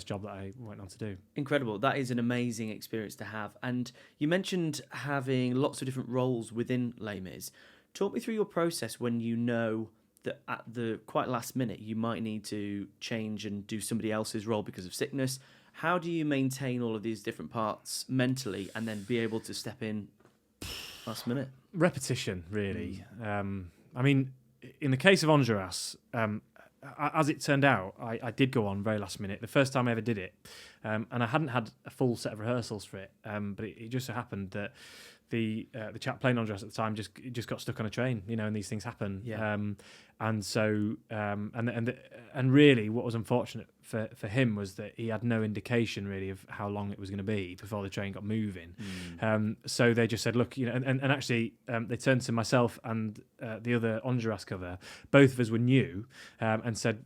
job that I went on to do. Incredible. That is an amazing experience to have. And you mentioned having lots of different roles within Les Mis. Talk me through your process when you know that at the quite last minute you might need to change and do somebody else's role because of sickness. How do you maintain all of these different parts mentally and then be able to step in last minute? Repetition, really. I mean, in the case of Enjolras, as it turned out, I did go on very last minute. The first time I ever did it, and I hadn't had a full set of rehearsals for it, but it just so happened that the chap playing Enjolras at the time just got stuck on a train, and these things happen. Yeah. And so and really, what was unfortunate for him was that he had no indication really of how long it was going to be before the train got moving. So they just said, look, and actually they turned to myself and the other Enjolras cover. Both of us were new, and said,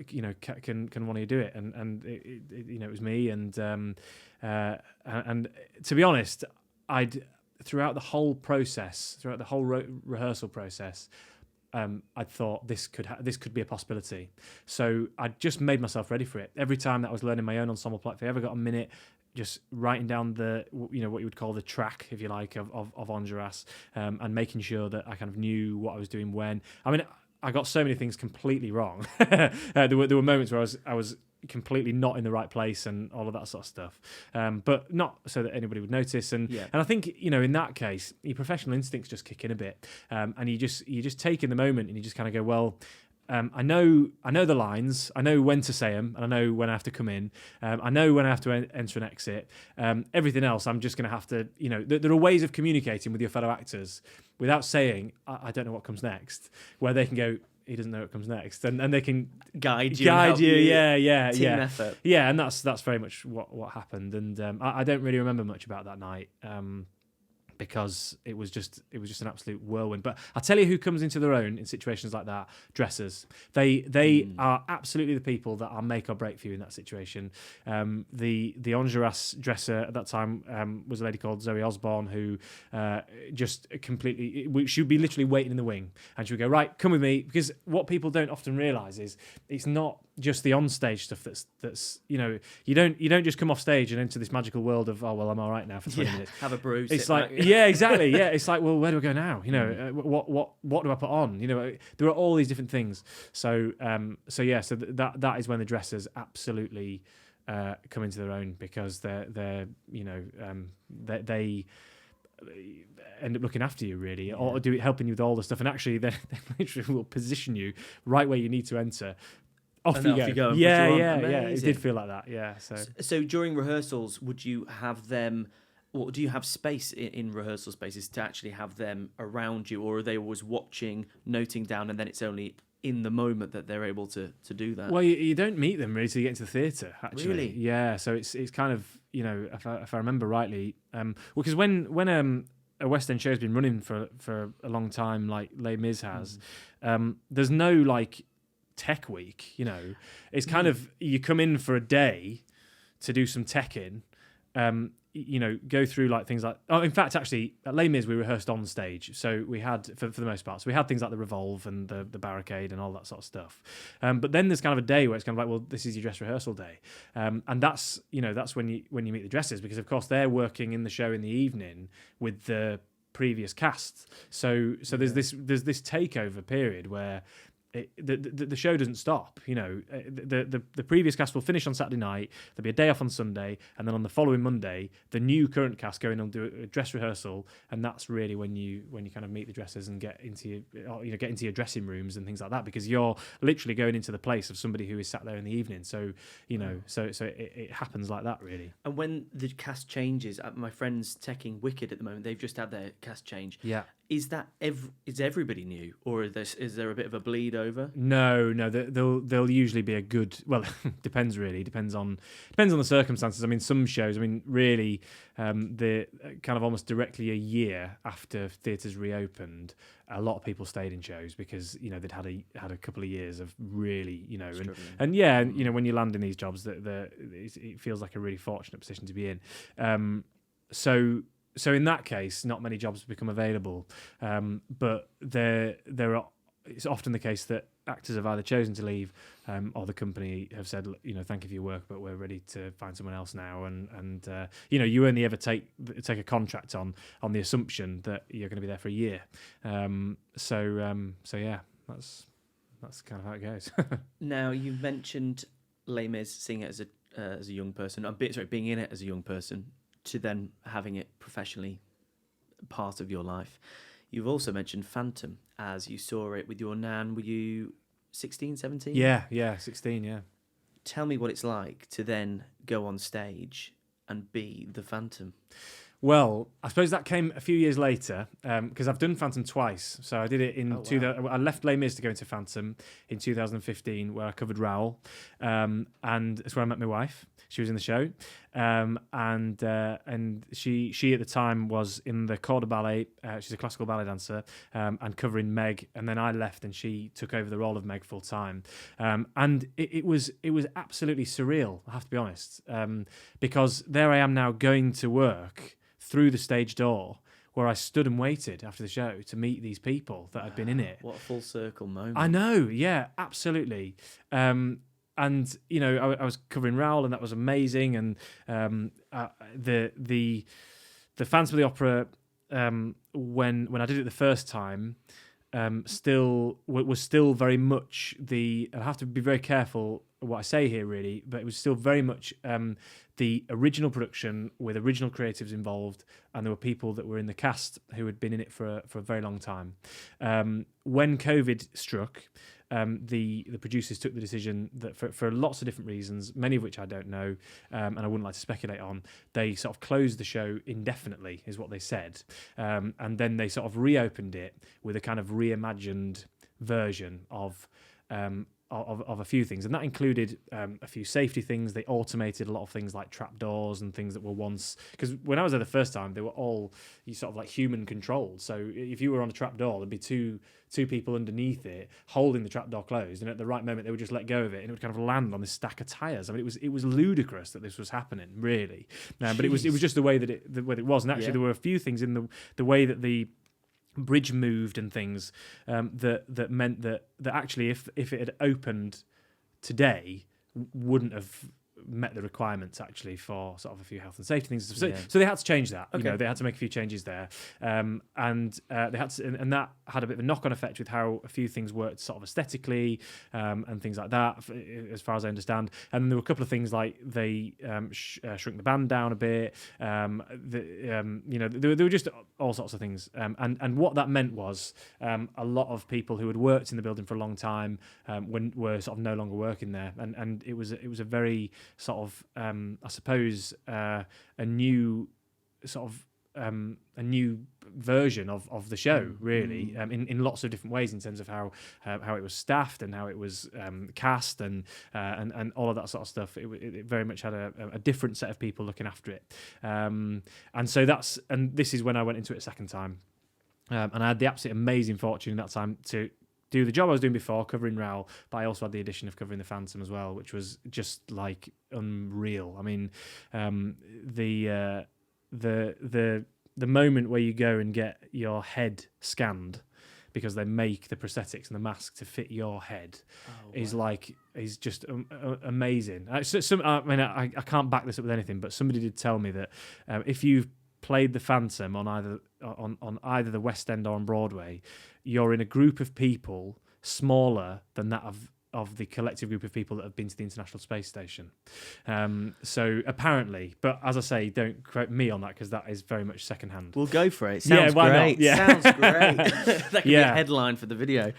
can one of you do it? And it was me. And to be honest, throughout the whole rehearsal process, I thought this could be a possibility. So I just made myself ready for it. Every time that I was learning my own ensemble plot, if I ever got a minute, just writing down what you would call the track, if you like, of Enjolras, and making sure that I kind of knew what I was doing when. I mean, I got so many things completely wrong. There were moments where I was completely not in the right place and all of that sort of stuff, but not so that anybody would notice. And I think in that case, your professional instincts just kick in a bit, and you just take in the moment and you just kind of go, well, I know the lines, I know when to say them, and I know when I have to come in. I know when I have to enter and exit. Everything else, I'm just going to have to, there are ways of communicating with your fellow actors without saying, I don't know what comes next, where they can go, he doesn't know what comes next, and they can guide you. Yeah, team effort. Yeah, and that's very much what happened. And I don't really remember much about that night. Because it was just an absolute whirlwind. But I'll tell you who comes into their own in situations like that: dressers. They are absolutely the people that are make or break for you in that situation. The Honduras dresser at that time was a lady called Zoe Osborne, who just completely, she would be literally waiting in the wing, and she would go, right, come with me, because what people don't often realise is it's not just the on-stage stuff that's you know, you don't just come off stage and into this magical world of, oh well, I'm all right now for 20 minutes. Have a brew. It's like yeah, exactly. Yeah, it's like, well, where do I go now? You know, what do I put on? You know, there are all these different things. So that is when the dressers absolutely come into their own, because they're you know, they end up looking after you really, or helping you with all the stuff, and actually they literally will position you right where you need to enter. Off you go. Yeah. It did feel like that. Yeah. So during rehearsals, would you have them, or do you have space in rehearsal spaces to actually have them around you, or are they always watching, noting down, and then it's only in the moment that they're able to do that? Well, you don't meet them really till you get into the theatre, actually. Really? Yeah. So it's kind of, you know, if I remember rightly, because when a West End show's been running for a long time, like Les Mis has, there's no like tech week, you know. It's kind of, you come in for a day to do some teching, you know, go through like things like, in fact, actually at Les Mis we rehearsed on stage, so we had for the most part, so we had things like the revolve and the barricade and all that sort of stuff, but then there's kind of a day where it's kind of like, well, this is your dress rehearsal day, and that's, you know, that's when you meet the dressers, because of course they're working in the show in the evening with the previous cast, so there's this takeover period where the show doesn't stop. You know, the previous cast will finish on Saturday night. There'll be a day off on Sunday, and then on the following Monday, the new current cast go in and do a dress rehearsal, and that's really when you kind of meet the dressers and get into your dressing rooms and things like that, because you're literally going into the place of somebody who is sat there in the evening. So you know, so it happens like that really. And when the cast changes, my friend's teching Wicked at the moment. They've just had their cast change. Yeah. Is that is everybody new, or is there a bit of a bleed over? No, they'll usually be a good. Well, depends on the circumstances. I mean, some shows. I mean, really, the kind of almost directly a year after theatres reopened, a lot of people stayed in shows because, you know, they'd had a couple of years of really, you know, and you know, when you land in these jobs, it feels like a really fortunate position to be in. So in that case, not many jobs become available, but there are. It's often the case that actors have either chosen to leave, or the company have said, you know, thank you for your work, but we're ready to find someone else now. And you know, you only ever take a contract on the assumption that you're going to be there for a year. So yeah, that's kind of how it goes. Now, you mentioned Les Mis, seeing it as a young person. Being in it as a young person, to then having it professionally part of your life. You've also mentioned Phantom, as you saw it with your nan. Were you 16, 17? Yeah, 16, yeah. Tell me what it's like to then go on stage and be the Phantom. Well, I suppose that came a few years later, because I've done Phantom twice. So I did it in I left Les Mis to go into Phantom in 2015, where I covered Raoul, and it's where I met my wife. She was in the show, and she at the time was in the corps de ballet. She's a classical ballet dancer, and covering Meg. And then I left, and she took over the role of Meg full time. And it was absolutely surreal, I have to be honest, because there I am now going to work through the stage door, where I stood and waited after the show to meet these people that had been in it. What a full circle moment. I know, yeah, absolutely. And, you know, I was covering Raoul, and that was amazing. And the Phantom of the Opera, when I did it the first time, was still very much I have to be very careful what I say here, really, but it was still very much the original production with original creatives involved, and there were people that were in the cast who had been in it for a very long time. When COVID struck, the producers took the decision that for lots of different reasons, many of which I don't know, and I wouldn't like to speculate on, they sort of closed the show indefinitely, is what they said, and then they sort of reopened it with a kind of reimagined version of a few things, and that included a few safety things. They automated a lot of things like trapdoors and things that were once, because when I was there the first time, they were all sort of like human controlled. So if you were on a trapdoor, there'd be two people underneath it holding the trapdoor closed, and at the right moment they would just let go of it, and it would kind of land on this stack of tires. I mean, it was ludicrous that this was happening, really. But it was just the way that it was, and actually there were a few things in the way that the bridge moved and things that meant that actually if it had opened today wouldn't have met the requirements actually for sort of a few health and safety things. So they had to change that. Okay. They had to make a few changes there, and they had to, and that had a bit of a knock-on effect with how a few things worked sort of aesthetically and things like that, as far as I understand. And then there were a couple of things like they shrunk the band down a bit. There were just all sorts of things. And what that meant was a lot of people who had worked in the building for a long time were sort of no longer working there, and it was a very sort of I suppose a new sort of a new version of the show, really, in lots of different ways in terms of how it was staffed and how it was cast and all of that sort of stuff. It very much had a different set of people looking after it, and so this is when I went into it a second time, and I had the absolutely amazing fortune that time to do the job I was doing before, covering Raoul, but I also had the addition of covering the Phantom as well, which was just like unreal. I mean, the moment where you go and get your head scanned because they make the prosthetics and the mask to fit your head is just amazing. I can't back this up with anything, but somebody did tell me that if you've played the Phantom on either the West End or on Broadway, you're in a group of people smaller than that of the collective group of people that have been to the International Space Station. So apparently, but as I say, don't quote me on that because that is very much secondhand. We'll go for it. Sounds great. Yeah. Sounds great. That could be a headline for the video.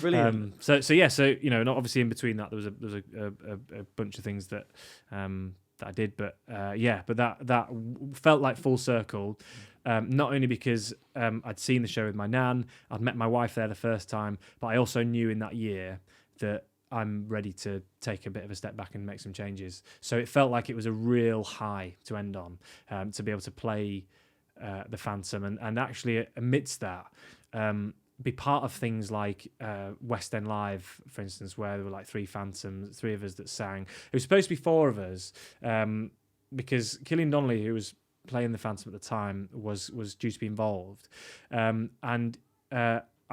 Brilliant. So obviously in between that there was a bunch of things that I did, but that felt like full circle. Not only because I'd seen the show with my nan, I'd met my wife there the first time, but I also knew in that year that I'm ready to take a bit of a step back and make some changes. So it felt like it was a real high to end on, to be able to play the Phantom and actually amidst that, be part of things like West End Live, for instance, where there were like three Phantoms, three of us that sang. It was supposed to be four of us, because Cillian Donnelly, who was playing the Phantom at the time, was due to be involved, and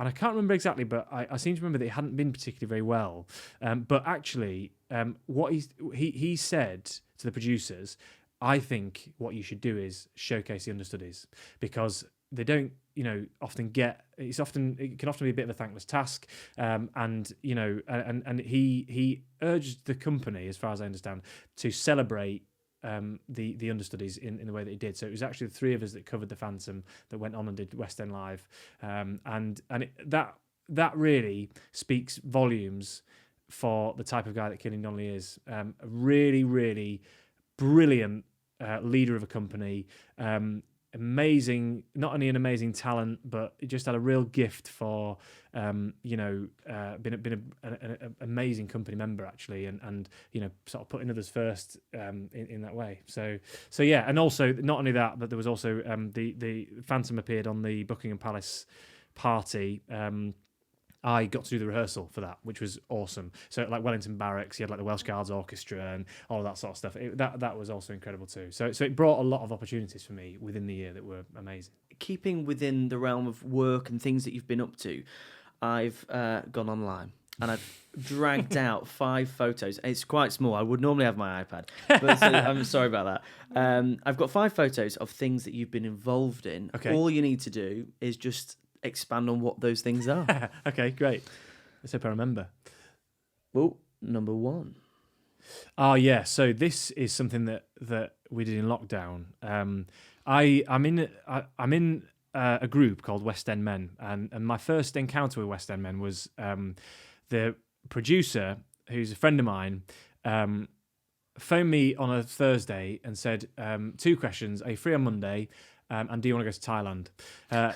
I can't remember exactly, but I seem to remember that it hadn't been particularly very well. But actually, what he said to the producers, I think what you should do is showcase the understudies, because they don't, often get. It can often be a bit of a thankless task, and he urged the company, as far as I understand, to celebrate the understudies in the way that he did. So it was actually the three of us that covered the Phantom that went on and did West End Live, that really speaks volumes for the type of guy that Cillian Donnelly is. A really, really brilliant leader of a company. Amazing, not only an amazing talent, but he just had a real gift for, been an amazing company member actually, and sort of putting others first in that way. So yeah, and also not only that, but there was also the Phantom appeared on the Buckingham Palace party. I got to do the rehearsal for that, which was awesome. So like Wellington Barracks, you had like the Welsh Guards Orchestra and all of that sort of stuff. That was also incredible too. So it brought a lot of opportunities for me within the year that were amazing. Keeping within the realm of work and things that you've been up to, I've gone online and I've dragged out 5 photos. It's quite small. I would normally have my iPad, but I'm sorry about that. I've got 5 photos of things that you've been involved in. Okay. All you need to do is just expand on what those things are. Okay, great. Let's hope I remember. Well, number 1. Oh yeah, so this is something that we did in lockdown. I'm in a group called West End Men, and my first encounter with West End Men was the producer, who's a friend of mine, phoned me on a Thursday and said, 2 questions, are you free on Monday? And do you want to go to Thailand?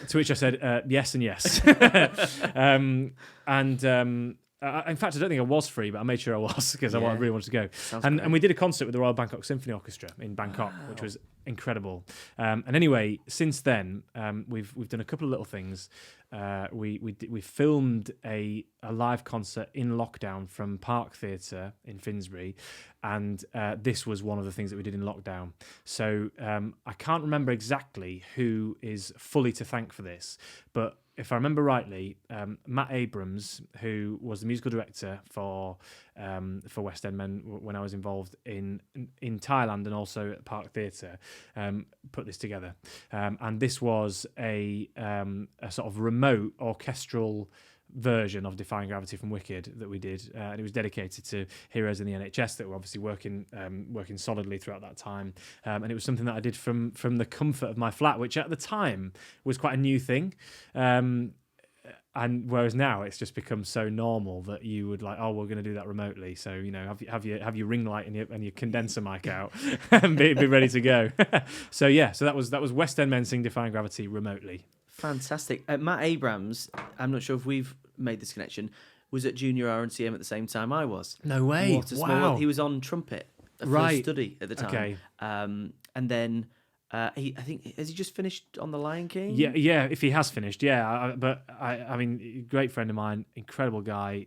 To which I said, yes and yes. In fact, I don't think I was free, but I made sure I was because I really wanted to go. And we did a concert with the Royal Bangkok Symphony Orchestra in Bangkok, which was incredible. And anyway, since then, we've done a couple of little things. We filmed a live concert in lockdown from Park Theatre in Finsbury, and this was one of the things that we did in lockdown. So I can't remember exactly who is fully to thank for this, but if I remember rightly, Matt Abrams, who was the musical director for West End Men when I was involved in Thailand and also at Park Theatre, put this together. And this was a sort of remote orchestral version of Defying Gravity from Wicked that we did, and it was dedicated to heroes in the NHS that were obviously working solidly throughout that time, and it was something that I did from the comfort of my flat, which at the time was quite a new thing, and whereas now it's just become so normal that you would like, oh, we're going to do that remotely, so have your ring light and your condenser mic out and be ready to go. So that was West End Men sing Defying Gravity remotely. Fantastic. Matt Abrams, I'm not sure if we've made this connection, was at Junior RNCM at the same time I was. No way. What a small world. He was on trumpet, first study at the time. Okay. And then I think, has he just finished on The Lion King? Yeah. If he has finished, yeah. But I mean, great friend of mine, incredible guy,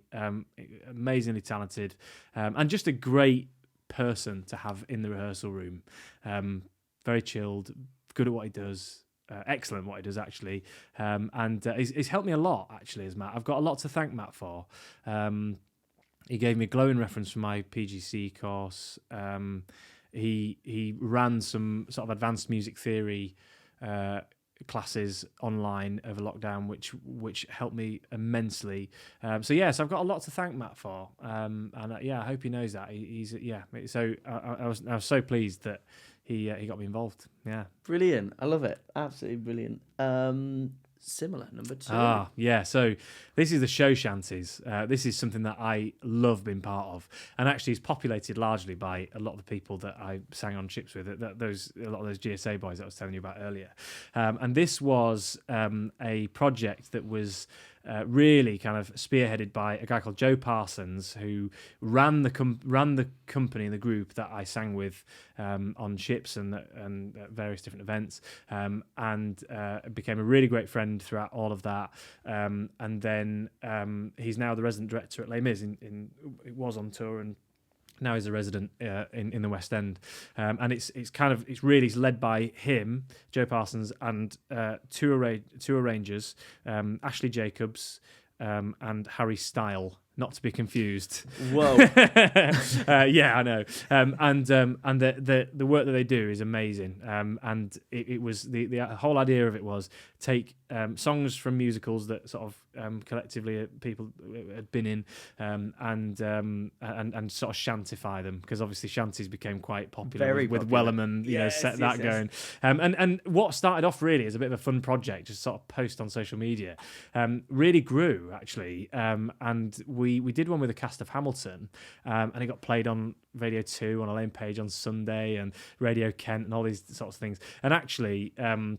amazingly talented, and just a great person to have in the rehearsal room. Very chilled, good at what he does. Excellent what he does, actually, and he's helped me a lot, actually, as Matt. I've got a lot to thank Matt for. He gave me a glowing reference for my PGC course. He ran some sort of advanced music theory classes online over lockdown, which helped me immensely. So I've got a lot to thank Matt for, and I hope he knows that. So I was so pleased that he got me involved. Yeah, brilliant. I love it. Absolutely brilliant. Similar, number 2. So this is the show shanties. This is something that I love being part of, and actually is populated largely by a lot of the people that I sang on ships with. A lot of those GSA boys that I was telling you about earlier. And this was a project that was really kind of spearheaded by a guy called Joe Parsons, who ran the company and the group that I sang with on ships and at various different events, and became a really great friend throughout all of that. And then he's now the resident director at Les Mis. It was on tour and now he's a resident in the West End, and it's really led by him, Joe Parsons, and two arrangers, Ashley Jacobs and Harry Style, not to be confused. Whoa. I know. And the work that they do is amazing. And it was the whole idea of it was take songs from musicals that sort of collectively people had been in, and sort of shantify them, because obviously shanties became quite popular with Wellerman, set that going. And what started off really as a bit of a fun project, just sort of post on social media, really grew actually, and we did one with a cast of Hamilton, and it got played on Radio 2 on Elaine Page on Sunday and Radio Kent and all these sorts of things. And actually, there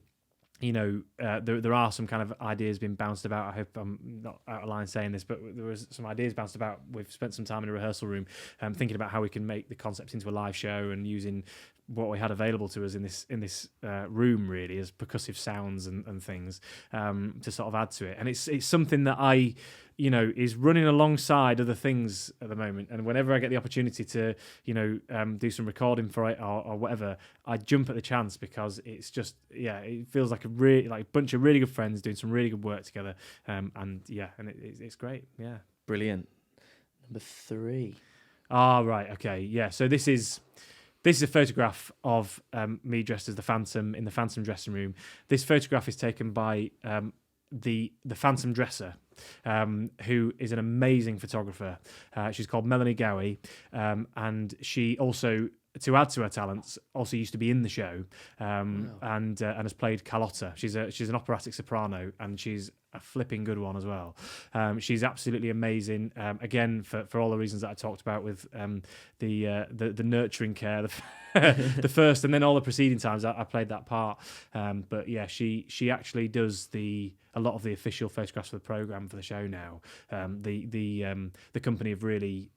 are some kind of ideas being bounced about. I hope I'm not out of line saying this, but there was some ideas bounced about. We've spent some time in a rehearsal room thinking about how we can make the concept into a live show, and using what we had available to us in this room really as percussive sounds and things to sort of add to it. And it's something that I is running alongside other things at the moment, and whenever I get the opportunity to do some recording for it or whatever, I jump at the chance, because it's just it feels like a bunch of really good friends doing some really good work together, and it's great. Brilliant. Number 3. Right, okay, so this is a photograph of me dressed as the Phantom in the Phantom dressing room. This photograph is taken by the Phantom dresser, who is an amazing photographer. She's called Melanie Gowie, and she also, to add to her talents, also used to be in the show, and has played Carlotta. She's an operatic soprano, and she's a flipping good one as well. She's absolutely amazing. Again, for all the reasons that I talked about with the nurturing care, the first and then all the preceding times I played that part. But yeah, she actually does a lot of the official photographs for the program for the show now. The company have really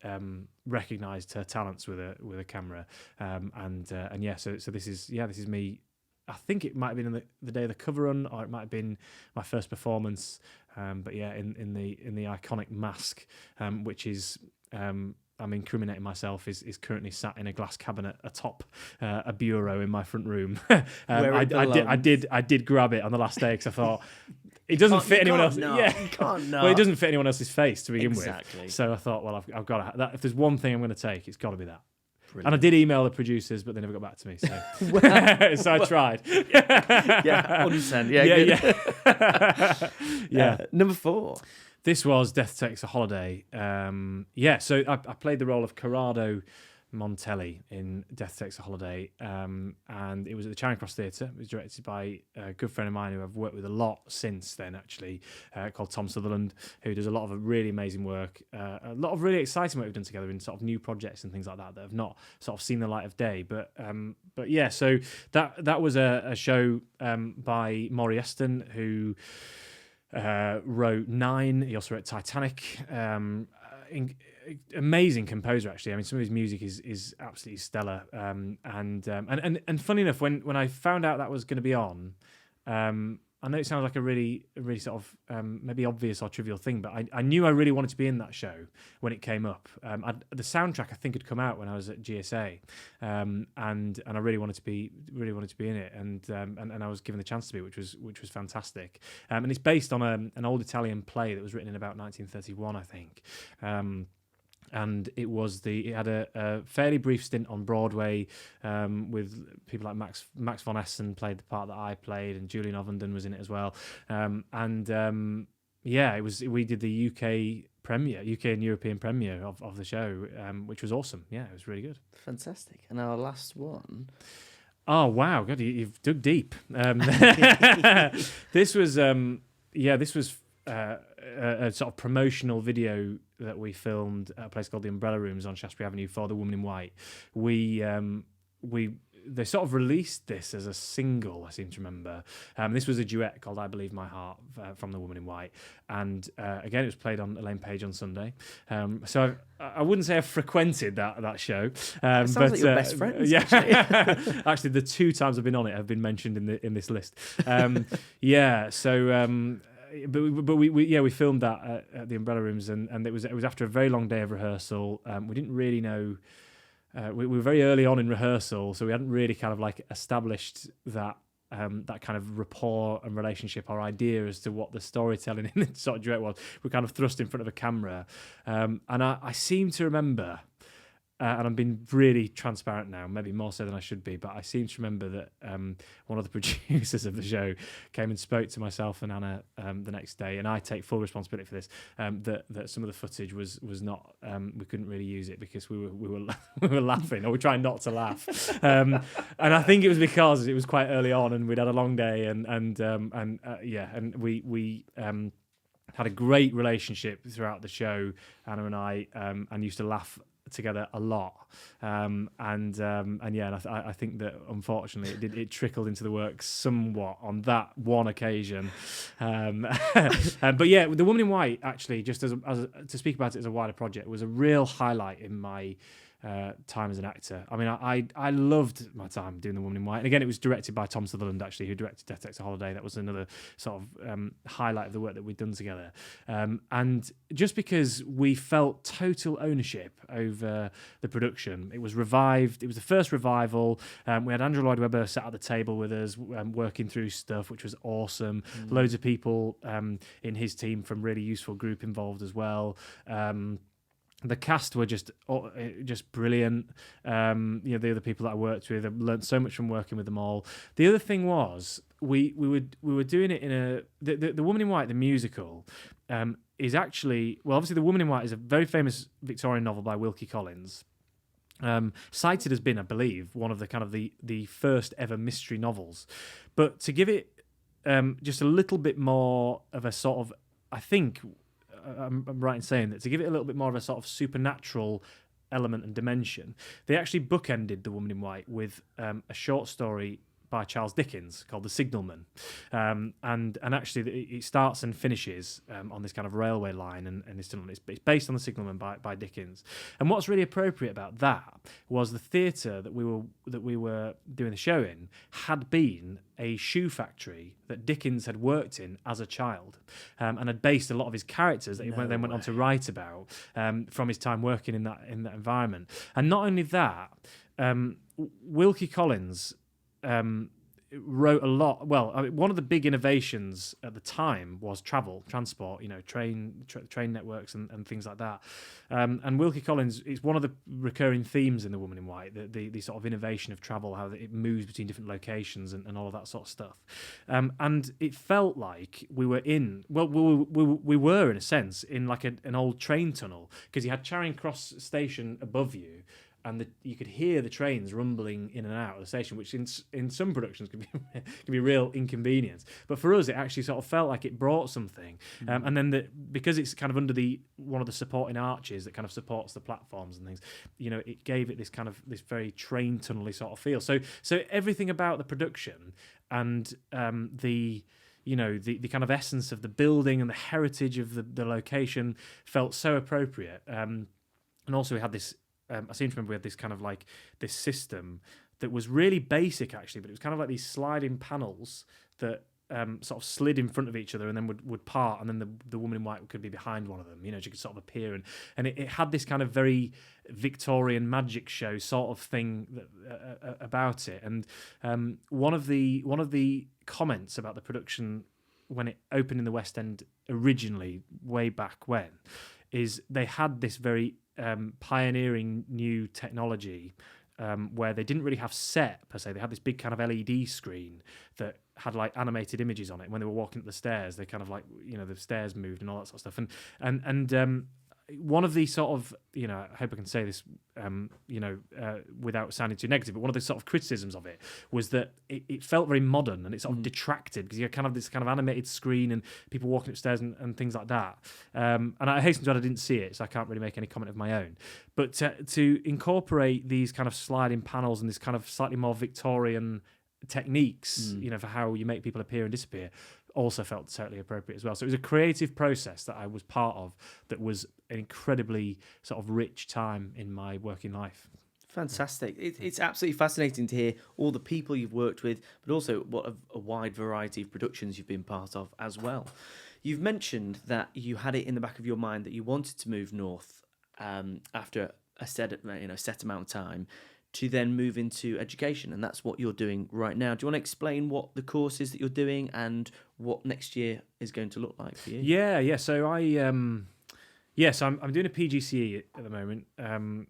recognised her talents with a camera, and yeah, so this is me. I think it might have been the day of the cover run, or it might have been my first performance. But yeah, in the iconic mask, which is I'm incriminating myself, is currently sat in a glass cabinet atop a bureau in my front room. I did grab it on the last day because I thought it doesn't fit anyone else. Yeah, you can't know. Well, it doesn't fit anyone else's face to begin Exactly. with. So I thought, well, I've got to. If there's one thing I'm going to take, it's got to be that. Brilliant. And I did email the producers, but they never got back to me. So, so I tried. Yeah, 100%. Yeah. Yeah. Number 4. This was Death Takes a Holiday. So I played the role of Corrado Montelli in Death Takes a Holiday, and it was at the Charing Cross Theatre. It was directed by a good friend of mine who I've worked with a lot since then, actually, called Tom Sutherland, who does a lot of really amazing work, a lot of really exciting work we've done together in sort of new projects and things like that have not sort of seen the light of day. But yeah, so that was a show by Maury Eston, who wrote 9. He also wrote Titanic. Amazing composer, actually. I mean, some of his music is absolutely stellar. And funny enough, when I found out that was going to be on, I know it sounds like a really sort of maybe obvious or trivial thing, but I knew I really wanted to be in that show when it came up. The soundtrack I think had come out when I was at GSA, and I really wanted to be in it, and I was given the chance to be, which was fantastic. And it's based on an old Italian play that was written in about 1931, I think. And it had a fairly brief stint on Broadway, with people like Max von Essen played the part that I played, and Julian Ovenden was in it as well. We did the UK and European premiere of the show, which was awesome. Yeah, it was really good. Fantastic. And our last one. Oh wow, God, you've dug deep. This was a sort of promotional video that we filmed at a place called the Umbrella Rooms on Shaftesbury Avenue for The Woman in White. They sort of released this as a single, I seem to remember. This was a duet called I Believe My Heart from The Woman in White. And again, it was played on Elaine Page on Sunday. So I wouldn't say I've frequented that show. Sounds like your best friends. Yeah, actually, the 2 times I've been on it have been mentioned in this list. But we filmed that at the Umbrella Rooms, and it was after a very long day of rehearsal. We didn't really know. We were very early on in rehearsal, so we hadn't really kind of like established that kind of rapport and relationship or idea as to what the storytelling in the sort of duet was. We kind of thrust in front of a camera, and I seem to remember. And I'm being really transparent now, maybe more so than I should be, but I seem to remember that one of the producers of the show came and spoke to myself and Anna the next day, and I take full responsibility for this, that some of the footage was not, we couldn't really use it because we were laughing, or we were trying not to laugh. And I think it was because it was quite early on and we'd had a long day, and we had a great relationship throughout the show, Anna and I, and used to laugh together a lot, and I think that unfortunately it trickled into the work somewhat on that one occasion, but yeah, The Woman in White, actually, just as to speak about it as a wider project, was a real highlight in my time as an actor. I mean, I loved my time doing The Woman in White. And again, it was directed by Tom Sutherland, actually, who directed Death Takes a Holiday. That was another sort of highlight of the work that we'd done together. And just because we felt total ownership over the production, it was revived. It was the first revival. We had Andrew Lloyd Webber sat at the table with us, working through stuff, which was awesome. Loads of people in his team from Really Useful Group involved as well. The cast were just brilliant. The other people that I worked with, I learned so much from working with them all. The other thing was we were doing it in the Woman in White, the musical, is actually, well, obviously The Woman in White is a very famous Victorian novel by Wilkie Collins. Cited as being, I believe, one of the kind of the first ever mystery novels. But to give it just a little bit more of a sort of, I think, I'm right in saying that, to give it a little bit more of a sort of supernatural element and dimension, they actually bookended The Woman in White with a short story by Charles Dickens called The Signalman, and actually it starts and finishes on this kind of railway line, and it's based on The Signalman by Dickens. And what's really appropriate about that was the theatre that we were doing the show in had been a shoe factory that Dickens had worked in as a child, and had based a lot of his characters that he then went on to write about from his time working in that environment. And not only that, Wilkie Collins wrote a lot. Well, I mean, one of the big innovations at the time was transport, train networks and things like that. And Wilkie Collins is one of the recurring themes in The Woman in White, the sort of innovation of travel, how it moves between different locations and all of that sort of stuff. And it felt like we were in a sense in like an old train tunnel, because you had Charing Cross station above you, and you could hear the trains rumbling in and out of the station, which in some productions can be a real inconvenience. But for us, it actually sort of felt like it brought something. And then because it's kind of under one of the supporting arches that kind of supports the platforms and things, it gave it this very train tunnel-y sort of feel. So everything about the production and the kind of essence of the building and the heritage of the location felt so appropriate. And also we had this. I seem to remember we had this kind of like this system that was really basic actually, but it was kind of like these sliding panels that sort of slid in front of each other and then would part, and then the woman in white could be behind one of them. She could sort of appear, and it had this kind of very Victorian magic show sort of thing about it. And one of the comments about the production when it opened in the West End originally, way back when, is they had this very pioneering new technology where they didn't really have set per se. They had this big kind of LED screen that had like animated images on it. When they were walking up the stairs, they kind of like, the stairs moved and all that sort of stuff. And one of the sort of, I hope I can say this, without sounding too negative, but one of the sort of criticisms of it was that it felt very modern, and it sort of detracted, because you had kind of this kind of animated screen and people walking upstairs and things like that. And I hasten to add, I didn't see it, so I can't really make any comment of my own. But to incorporate these kind of sliding panels and this kind of slightly more Victorian techniques, for how you make people appear and disappear, also felt totally appropriate as well. So it was a creative process that I was part of that was an incredibly sort of rich time in my working life. Fantastic. It's absolutely fascinating to hear all the people you've worked with, but also what a wide variety of productions you've been part of as well. You've mentioned that you had it in the back of your mind that you wanted to move north after a set amount of time, to then move into education, and that's what you're doing right now. Do you want to explain what the course is that you're doing and what next year is going to look like for you? Yeah. So I'm doing a PGCE at the moment,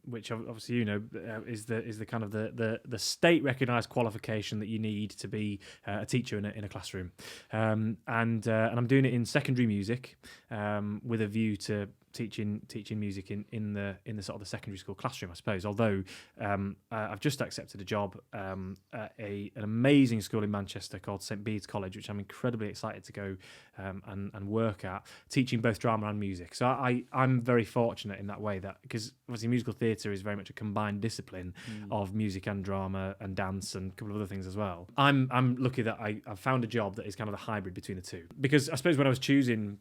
which obviously is the kind of the state recognised qualification that you need to be a teacher in a classroom, and I'm doing it in secondary music, with a view to teaching music in the sort of the secondary school classroom, I suppose. Although I've just accepted a job at an amazing school in Manchester called St Bede's College, which I'm incredibly excited to go and work at, teaching both drama and music. So I'm very fortunate in that way, that because obviously musical theatre is very much a combined discipline of music and drama and dance and a couple of other things as well. I'm lucky that I've found a job that is kind of a hybrid between the two, because I suppose when I was choosing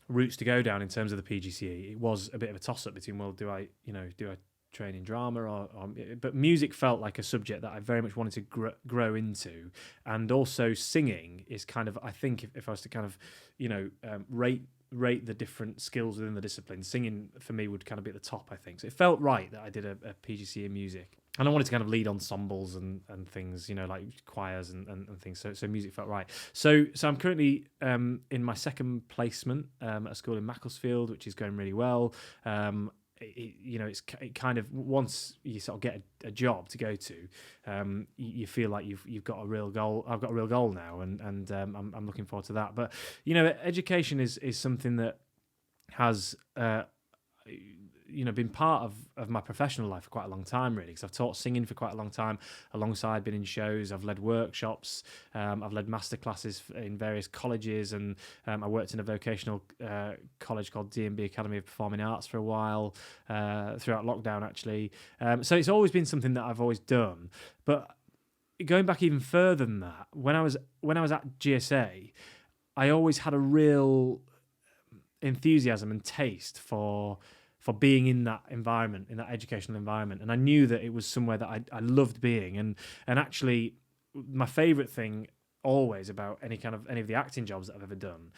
routes to go down in terms of the PGCE, it was a bit of a toss-up between, well, do I train in drama or but music felt like a subject that I very much wanted to grow into. And also singing is kind of, I think if I was to kind of rate the different skills within the discipline, singing for me would kind of be at the top, I think. So it felt right that I did a PGCE in music. And I wanted to kind of lead ensembles and things, like choirs and things. So music felt right. So I'm currently in my second placement at a school in Macclesfield, which is going really well. It's kind of, once you sort of get a job to go to, you feel like you've got a real goal. I've got a real goal now, and I'm looking forward to that. But education is something that has been part of my professional life for quite a long time, really, because I've taught singing for quite a long time, alongside been in shows. I've led workshops, I've led masterclasses in various colleges, and I worked in a vocational college called D&B Academy of Performing Arts for a while, throughout lockdown, actually. So it's always been something that I've always done. But going back even further than that, when I was at GSA, I always had a real enthusiasm and taste for being in that environment, in that educational environment, and I knew that it was somewhere that I loved being. And actually, my favourite thing always about any of the acting jobs that I've ever done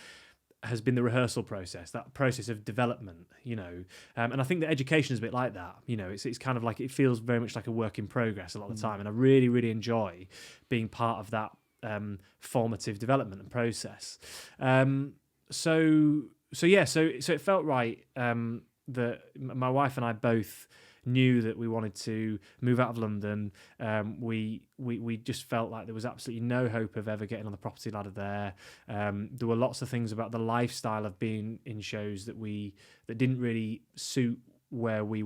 has been the rehearsal process, that process of development, and I think that education is a bit like that. It's kind of like, it feels very much like a work in progress a lot of the time, and I really, really enjoy being part of that formative development and process. So it felt right that my wife and I both knew that we wanted to move out of London. We just felt like there was absolutely no hope of ever getting on the property ladder there. There were lots of things about the lifestyle of being in shows that didn't really suit where we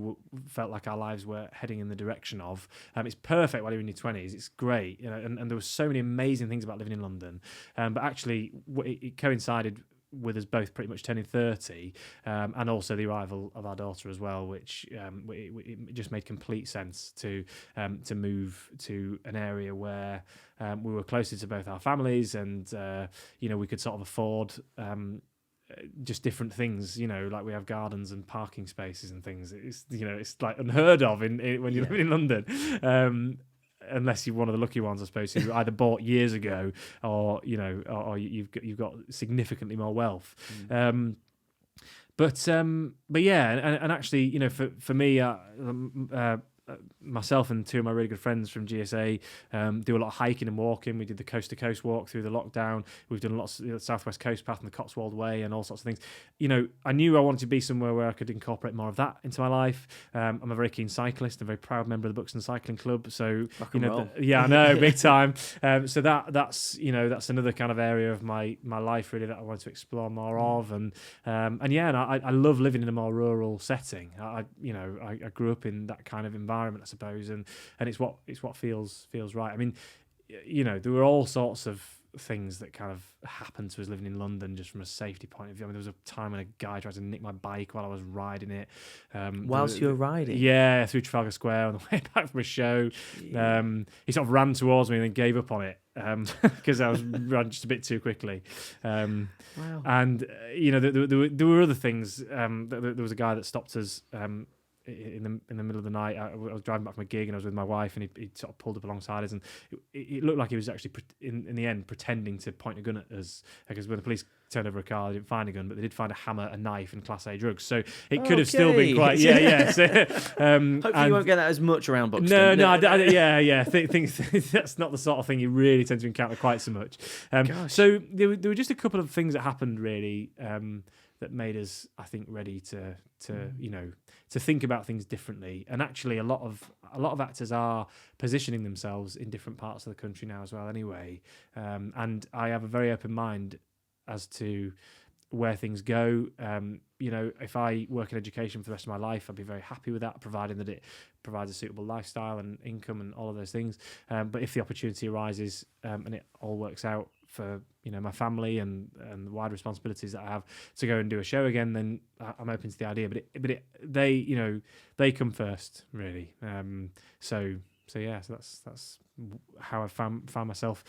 felt like our lives were heading in the direction of. It's perfect while you're in your 20s. It's great, and there were so many amazing things about living in London. But actually, it coincided with us both pretty much turning 30, and also the arrival of our daughter as well, which it just made complete sense to move to an area where we were closer to both our families, and we could sort of afford just different things, like we have gardens and parking spaces and things. It's like unheard of when you're living in London. Unless you're one of the lucky ones, I suppose, who either bought years ago or you've got significantly more wealth. But yeah, and actually, for me, myself and two of my really good friends from GSA do a lot of hiking and walking. We did the coast to coast walk through the lockdown. We've done lots of the Southwest Coast Path and the Cotswold Way and all sorts of things. I knew I wanted to be somewhere where I could incorporate more of that into my life. I'm a very keen cyclist, a very proud member of the Buxton Cycling Club. So I know, big time. So that's another kind of area of my life really that I wanted to explore more of. And I love living in a more rural setting. I grew up in that kind of environment, I suppose, and it's what feels right. I mean, there were all sorts of things that kind of happened to us living in London just from a safety point of view. I mean, there was a time when a guy tried to nick my bike while I was riding it. Whilst you were riding? Yeah, through Trafalgar Square on the way back from a show. He sort of ran towards me and then gave up on it because I was running just a bit too quickly. Wow. And there were other things. There was a guy that stopped us in the middle of the night. I was driving back from a gig and I was with my wife, and he sort of pulled up alongside us, and it looked like he was actually in the end pretending to point a gun at us, because when the police turned over a car, they didn't find a gun, but they did find a hammer, a knife, and Class A drugs. So it could have still been quite So, hopefully you won't get that as much around Buxton. No. Think that's not the sort of thing you really tend to encounter quite so much. So there were just a couple of things that happened really that made us, I think, ready to think about things differently. And actually, a lot of actors are positioning themselves in different parts of the country now as well. Anyway, and I have a very open mind as to where things go. If I work in education for the rest of my life, I'd be very happy with that, providing that it provides a suitable lifestyle and income and all of those things. But if the opportunity arises and it all works out for my family and the wide responsibilities that I have to go and do a show again, then I'm open to the idea. But they come first, really. So that's how I found myself.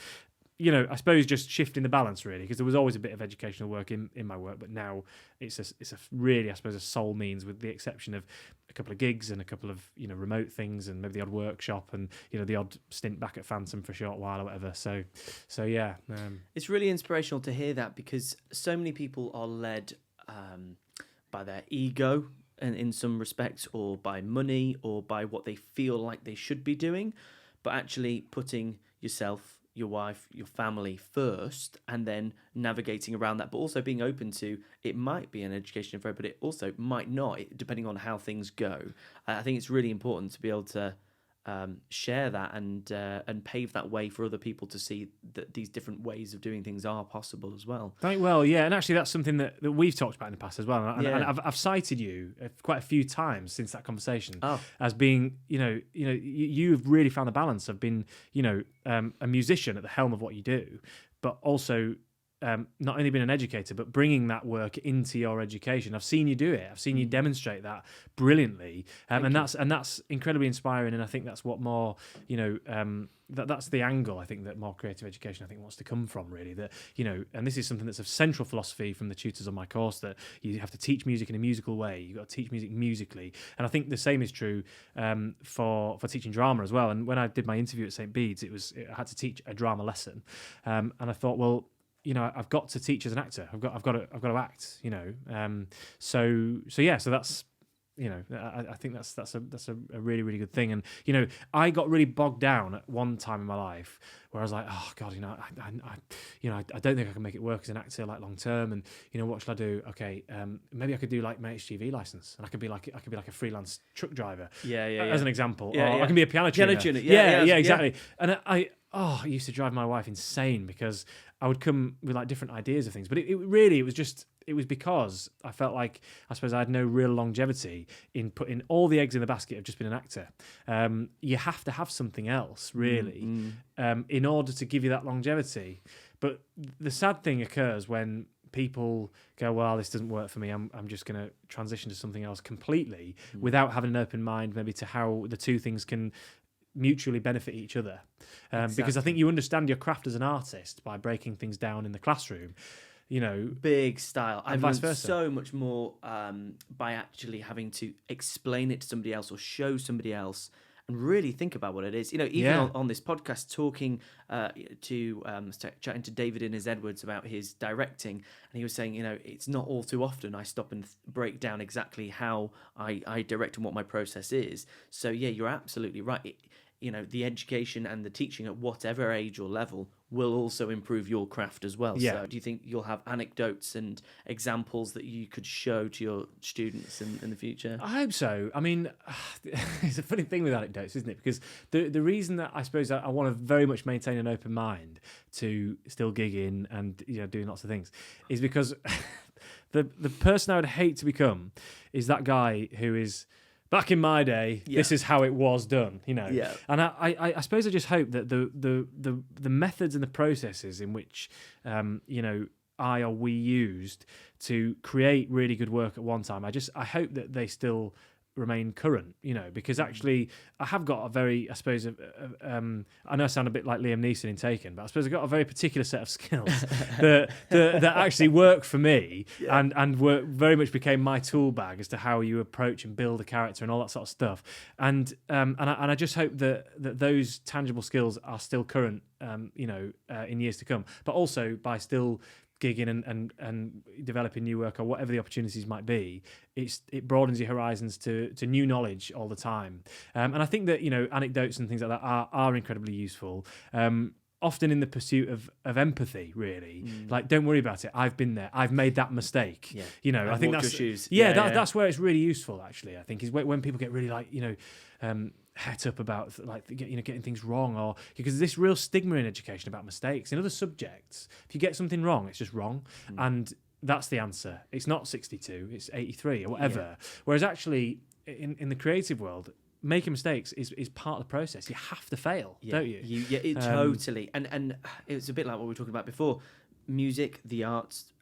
I suppose just shifting the balance, really, because there was always a bit of educational work in my work, but now it's a really, I suppose, a sole means, with the exception of a couple of gigs and a couple of remote things and maybe the odd workshop and the odd stint back at Phantom for a short while or whatever. So yeah, it's really inspirational to hear that, because so many people are led by their ego, and in some respects, or by money, or by what they feel like they should be doing, but actually putting yourself, your wife, your family first, and then navigating around that, but also being open to it might be an education affair, but it also might not, depending on how things go. I think it's really important to be able to share that and pave that way for other people to see that these different ways of doing things are possible as well. Well, yeah, and actually that's something that we've talked about in the past as well, and I've cited you quite a few times since that conversation as being, you've really found the balance of being, a musician at the helm of what you do, but also not only being an educator, but bringing that work into your education. I've seen you do it. I've seen you demonstrate that brilliantly, and that's incredibly inspiring. And I think that's what more, that's the angle I think that more creative education wants to come from. Really, that and this is something that's a central philosophy from the tutors on my course, that you have to teach music in a musical way. You've got to teach music musically, and I think the same is true for teaching drama as well. And when I did my interview at St. Bede's, I had to teach a drama lesson, and I thought, well, I've got to teach as an actor. I've got to act. So that's, I think that's a really, really good thing. And I got really bogged down at one time in my life where I was like, oh God, I don't think I can make it work as an actor like long term. And what should I do? Okay, maybe I could do like my HGV license, and I could be like a freelance truck driver. As an example. I can be a piano tuner. Exactly. And I used to drive my wife insane because I would come with like different ideas of things, but it was because I felt like, I suppose, I had no real longevity in putting all the eggs in the basket of just being an actor. You have to have something else, really, in order to give you that longevity. But the sad thing occurs when people go, well, this doesn't work for me, I'm just going to transition to something else completely, without having an open mind maybe to how the two things can mutually benefit each other, because I think you understand your craft as an artist by breaking things down in the classroom, big style. I've vice learned versa. so much more by actually having to explain it to somebody else or show somebody else and really think about what it is. Even on this podcast, talking chatting to David Innes-Edwards about his directing, and he was saying, it's not all too often I stop and break down exactly how I direct and what my process is. So yeah, you're absolutely right. The education and the teaching at whatever age or level will also improve your craft as well. Yeah. So do you think you'll have anecdotes and examples that you could show to your students in the future? I hope so. I mean, it's a funny thing with anecdotes, isn't it? Because the reason that I suppose I want to very much maintain an open mind to still gigging and doing lots of things is because the person I would hate to become is that guy who is, back in my day, this is how it was done, Yeah. And I suppose I just hope that the methods and the processes in which I or we used to create really good work at one time, I hope that they still remain current, because actually I have got a very, I suppose, I know I sound a bit like Liam Neeson in Taken, but I suppose I've got a very particular set of skills that actually work for me, and very much became my tool bag as to how you approach and build a character and all that sort of stuff. And I just hope that those tangible skills are still current, in years to come, but also by still gigging and developing new work or whatever the opportunities might be, it broadens your horizons to new knowledge all the time. And I think that anecdotes and things like that are incredibly useful. Often in the pursuit of empathy, really. Like, don't worry about it. I've been there. I've made that mistake. I think that's your shoes. That's where it's really useful. Actually, I think is when people get really het up about getting things wrong, or because there's this real stigma in education about mistakes in other subjects. If you get something wrong, it's just wrong, and that's the answer. It's not 62, it's 83 or whatever. Whereas actually in the creative world, making mistakes is part of the process. You have to fail, don't you? Totally. And it's a bit like what we were talking about before. Music, the arts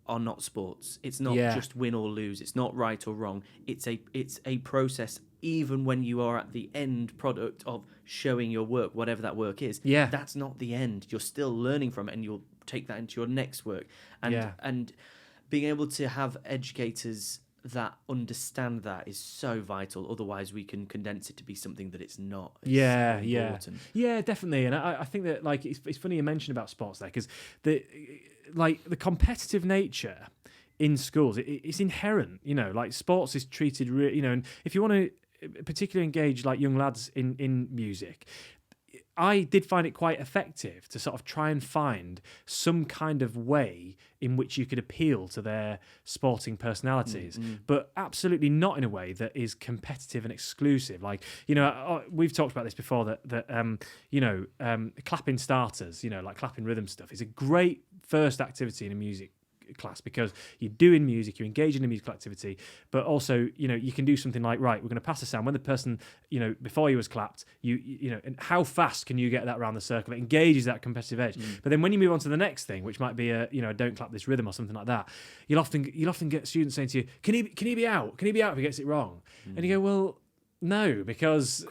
are not sports. It's not just win or lose. It's not right or wrong. It's a process. Even when you are at the end product of showing your work, whatever that work is, that's not the end. You're still learning from it, and you'll take that into your next work. And being able to have educators that understand that is so vital. Otherwise, we can condense it to be something that it's not. It's yeah, definitely. And I think that it's funny you mentioned about sports there, because the competitive nature in schools, it's inherent. Like sports is treated and if you want to particularly engage like young lads in music, I did find it quite effective to sort of try and find some kind of way in which you could appeal to their sporting personalities, but absolutely not in a way that is competitive and exclusive. Like, we've talked about this before, that clapping starters, like clapping rhythm stuff, is a great first activity in a music class, because you're doing music, you're engaging in a musical activity, but also you can do something like, right, we're going to pass the sound when the person before you was clapped, and how fast can you get that around the circle? It engages that competitive edge. But then when you move on to the next thing, which might be a don't clap this rhythm or something like that, you'll often get students saying to you, can he be out if he gets it wrong? And you go, well, no, because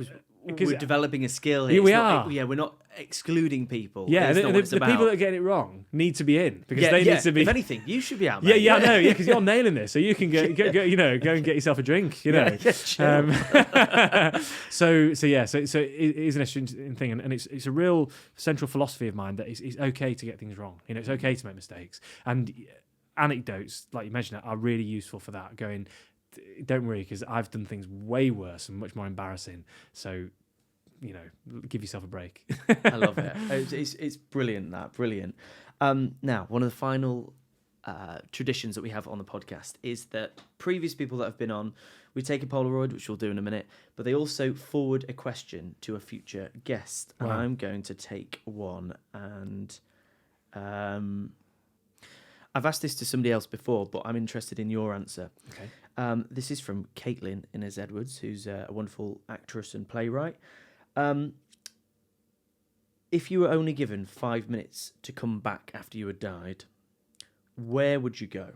we're developing a skill here. Yeah, we are. We're not excluding people. Yeah, the people that get it wrong need to be in, because they need to be. If anything, you should be out. Mate. I know. Yeah, because you're nailing this, so you can go and get yourself a drink. Chill. So it is an interesting thing, and it's a real central philosophy of mine that it's okay to get things wrong. It's okay to make mistakes, and anecdotes like you mentioned are really useful for that. Going, don't worry, because I've done things way worse and much more embarrassing. So, give yourself a break. I love it. It's brilliant. Brilliant. Now, one of the final traditions that we have on the podcast is that previous people that have been on, we take a Polaroid, which we'll do in a minute, but they also forward a question to a future guest. Wow. And I'm going to take one, and I've asked this to somebody else before, but I'm interested in your answer. Okay. This is from Caitlin Innes Edwards, who's a wonderful actress and playwright. If you were only given 5 minutes to come back after you had died, where would you go?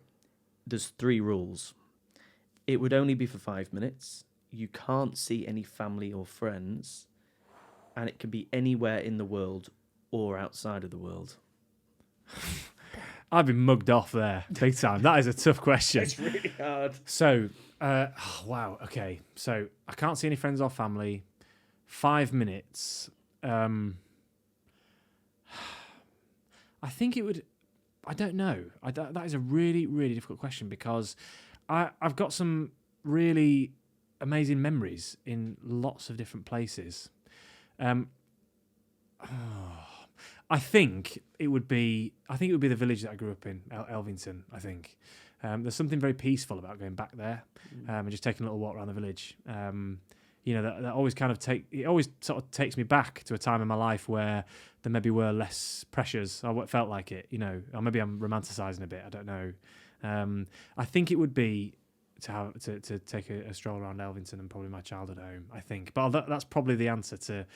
There's 3 rules. It would only be for 5 minutes. You can't see any family or friends. And it can be anywhere in the world or outside of the world. I've been mugged off there, big time. That is a tough question. It's really hard. So, wow, okay. So, I can't see any friends or family. 5 minutes. I think it would... I don't know. That is a really, really difficult question, because I've got some really amazing memories in lots of different places. I think it would be the village that I grew up in, Elvington. I think there's something very peaceful about going back there and just taking a little walk around the village. That always sort of takes me back to a time in my life where there maybe were less pressures, or what felt like it. Or maybe I'm romanticising a bit. I don't know. I think it would be to take a stroll around Elvington and probably my childhood home, I think. But that's probably the answer to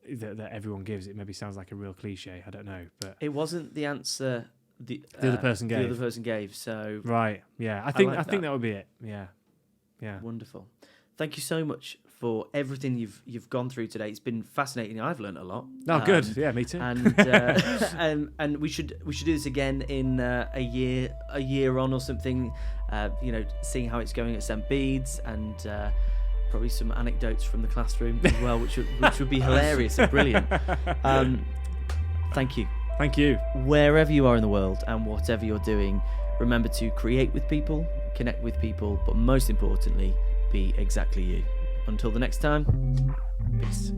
that everyone gives. It maybe sounds like a real cliche. I don't know, but it wasn't the answer the other person gave. The other person gave. So right, yeah. I think that would be it. Yeah. Wonderful. Thank you so much for everything you've gone through today. It's been fascinating. I've learned a lot. Oh, good. Yeah, me too. And we should do this again in a year on or something. Seeing how it's going at St. Bede's, and probably some anecdotes from the classroom as well, which would be hilarious and brilliant. Thank you. Thank you. Wherever you are in the world and whatever you're doing, remember to create with people, connect with people, but most importantly, be exactly you. Until the next time, peace.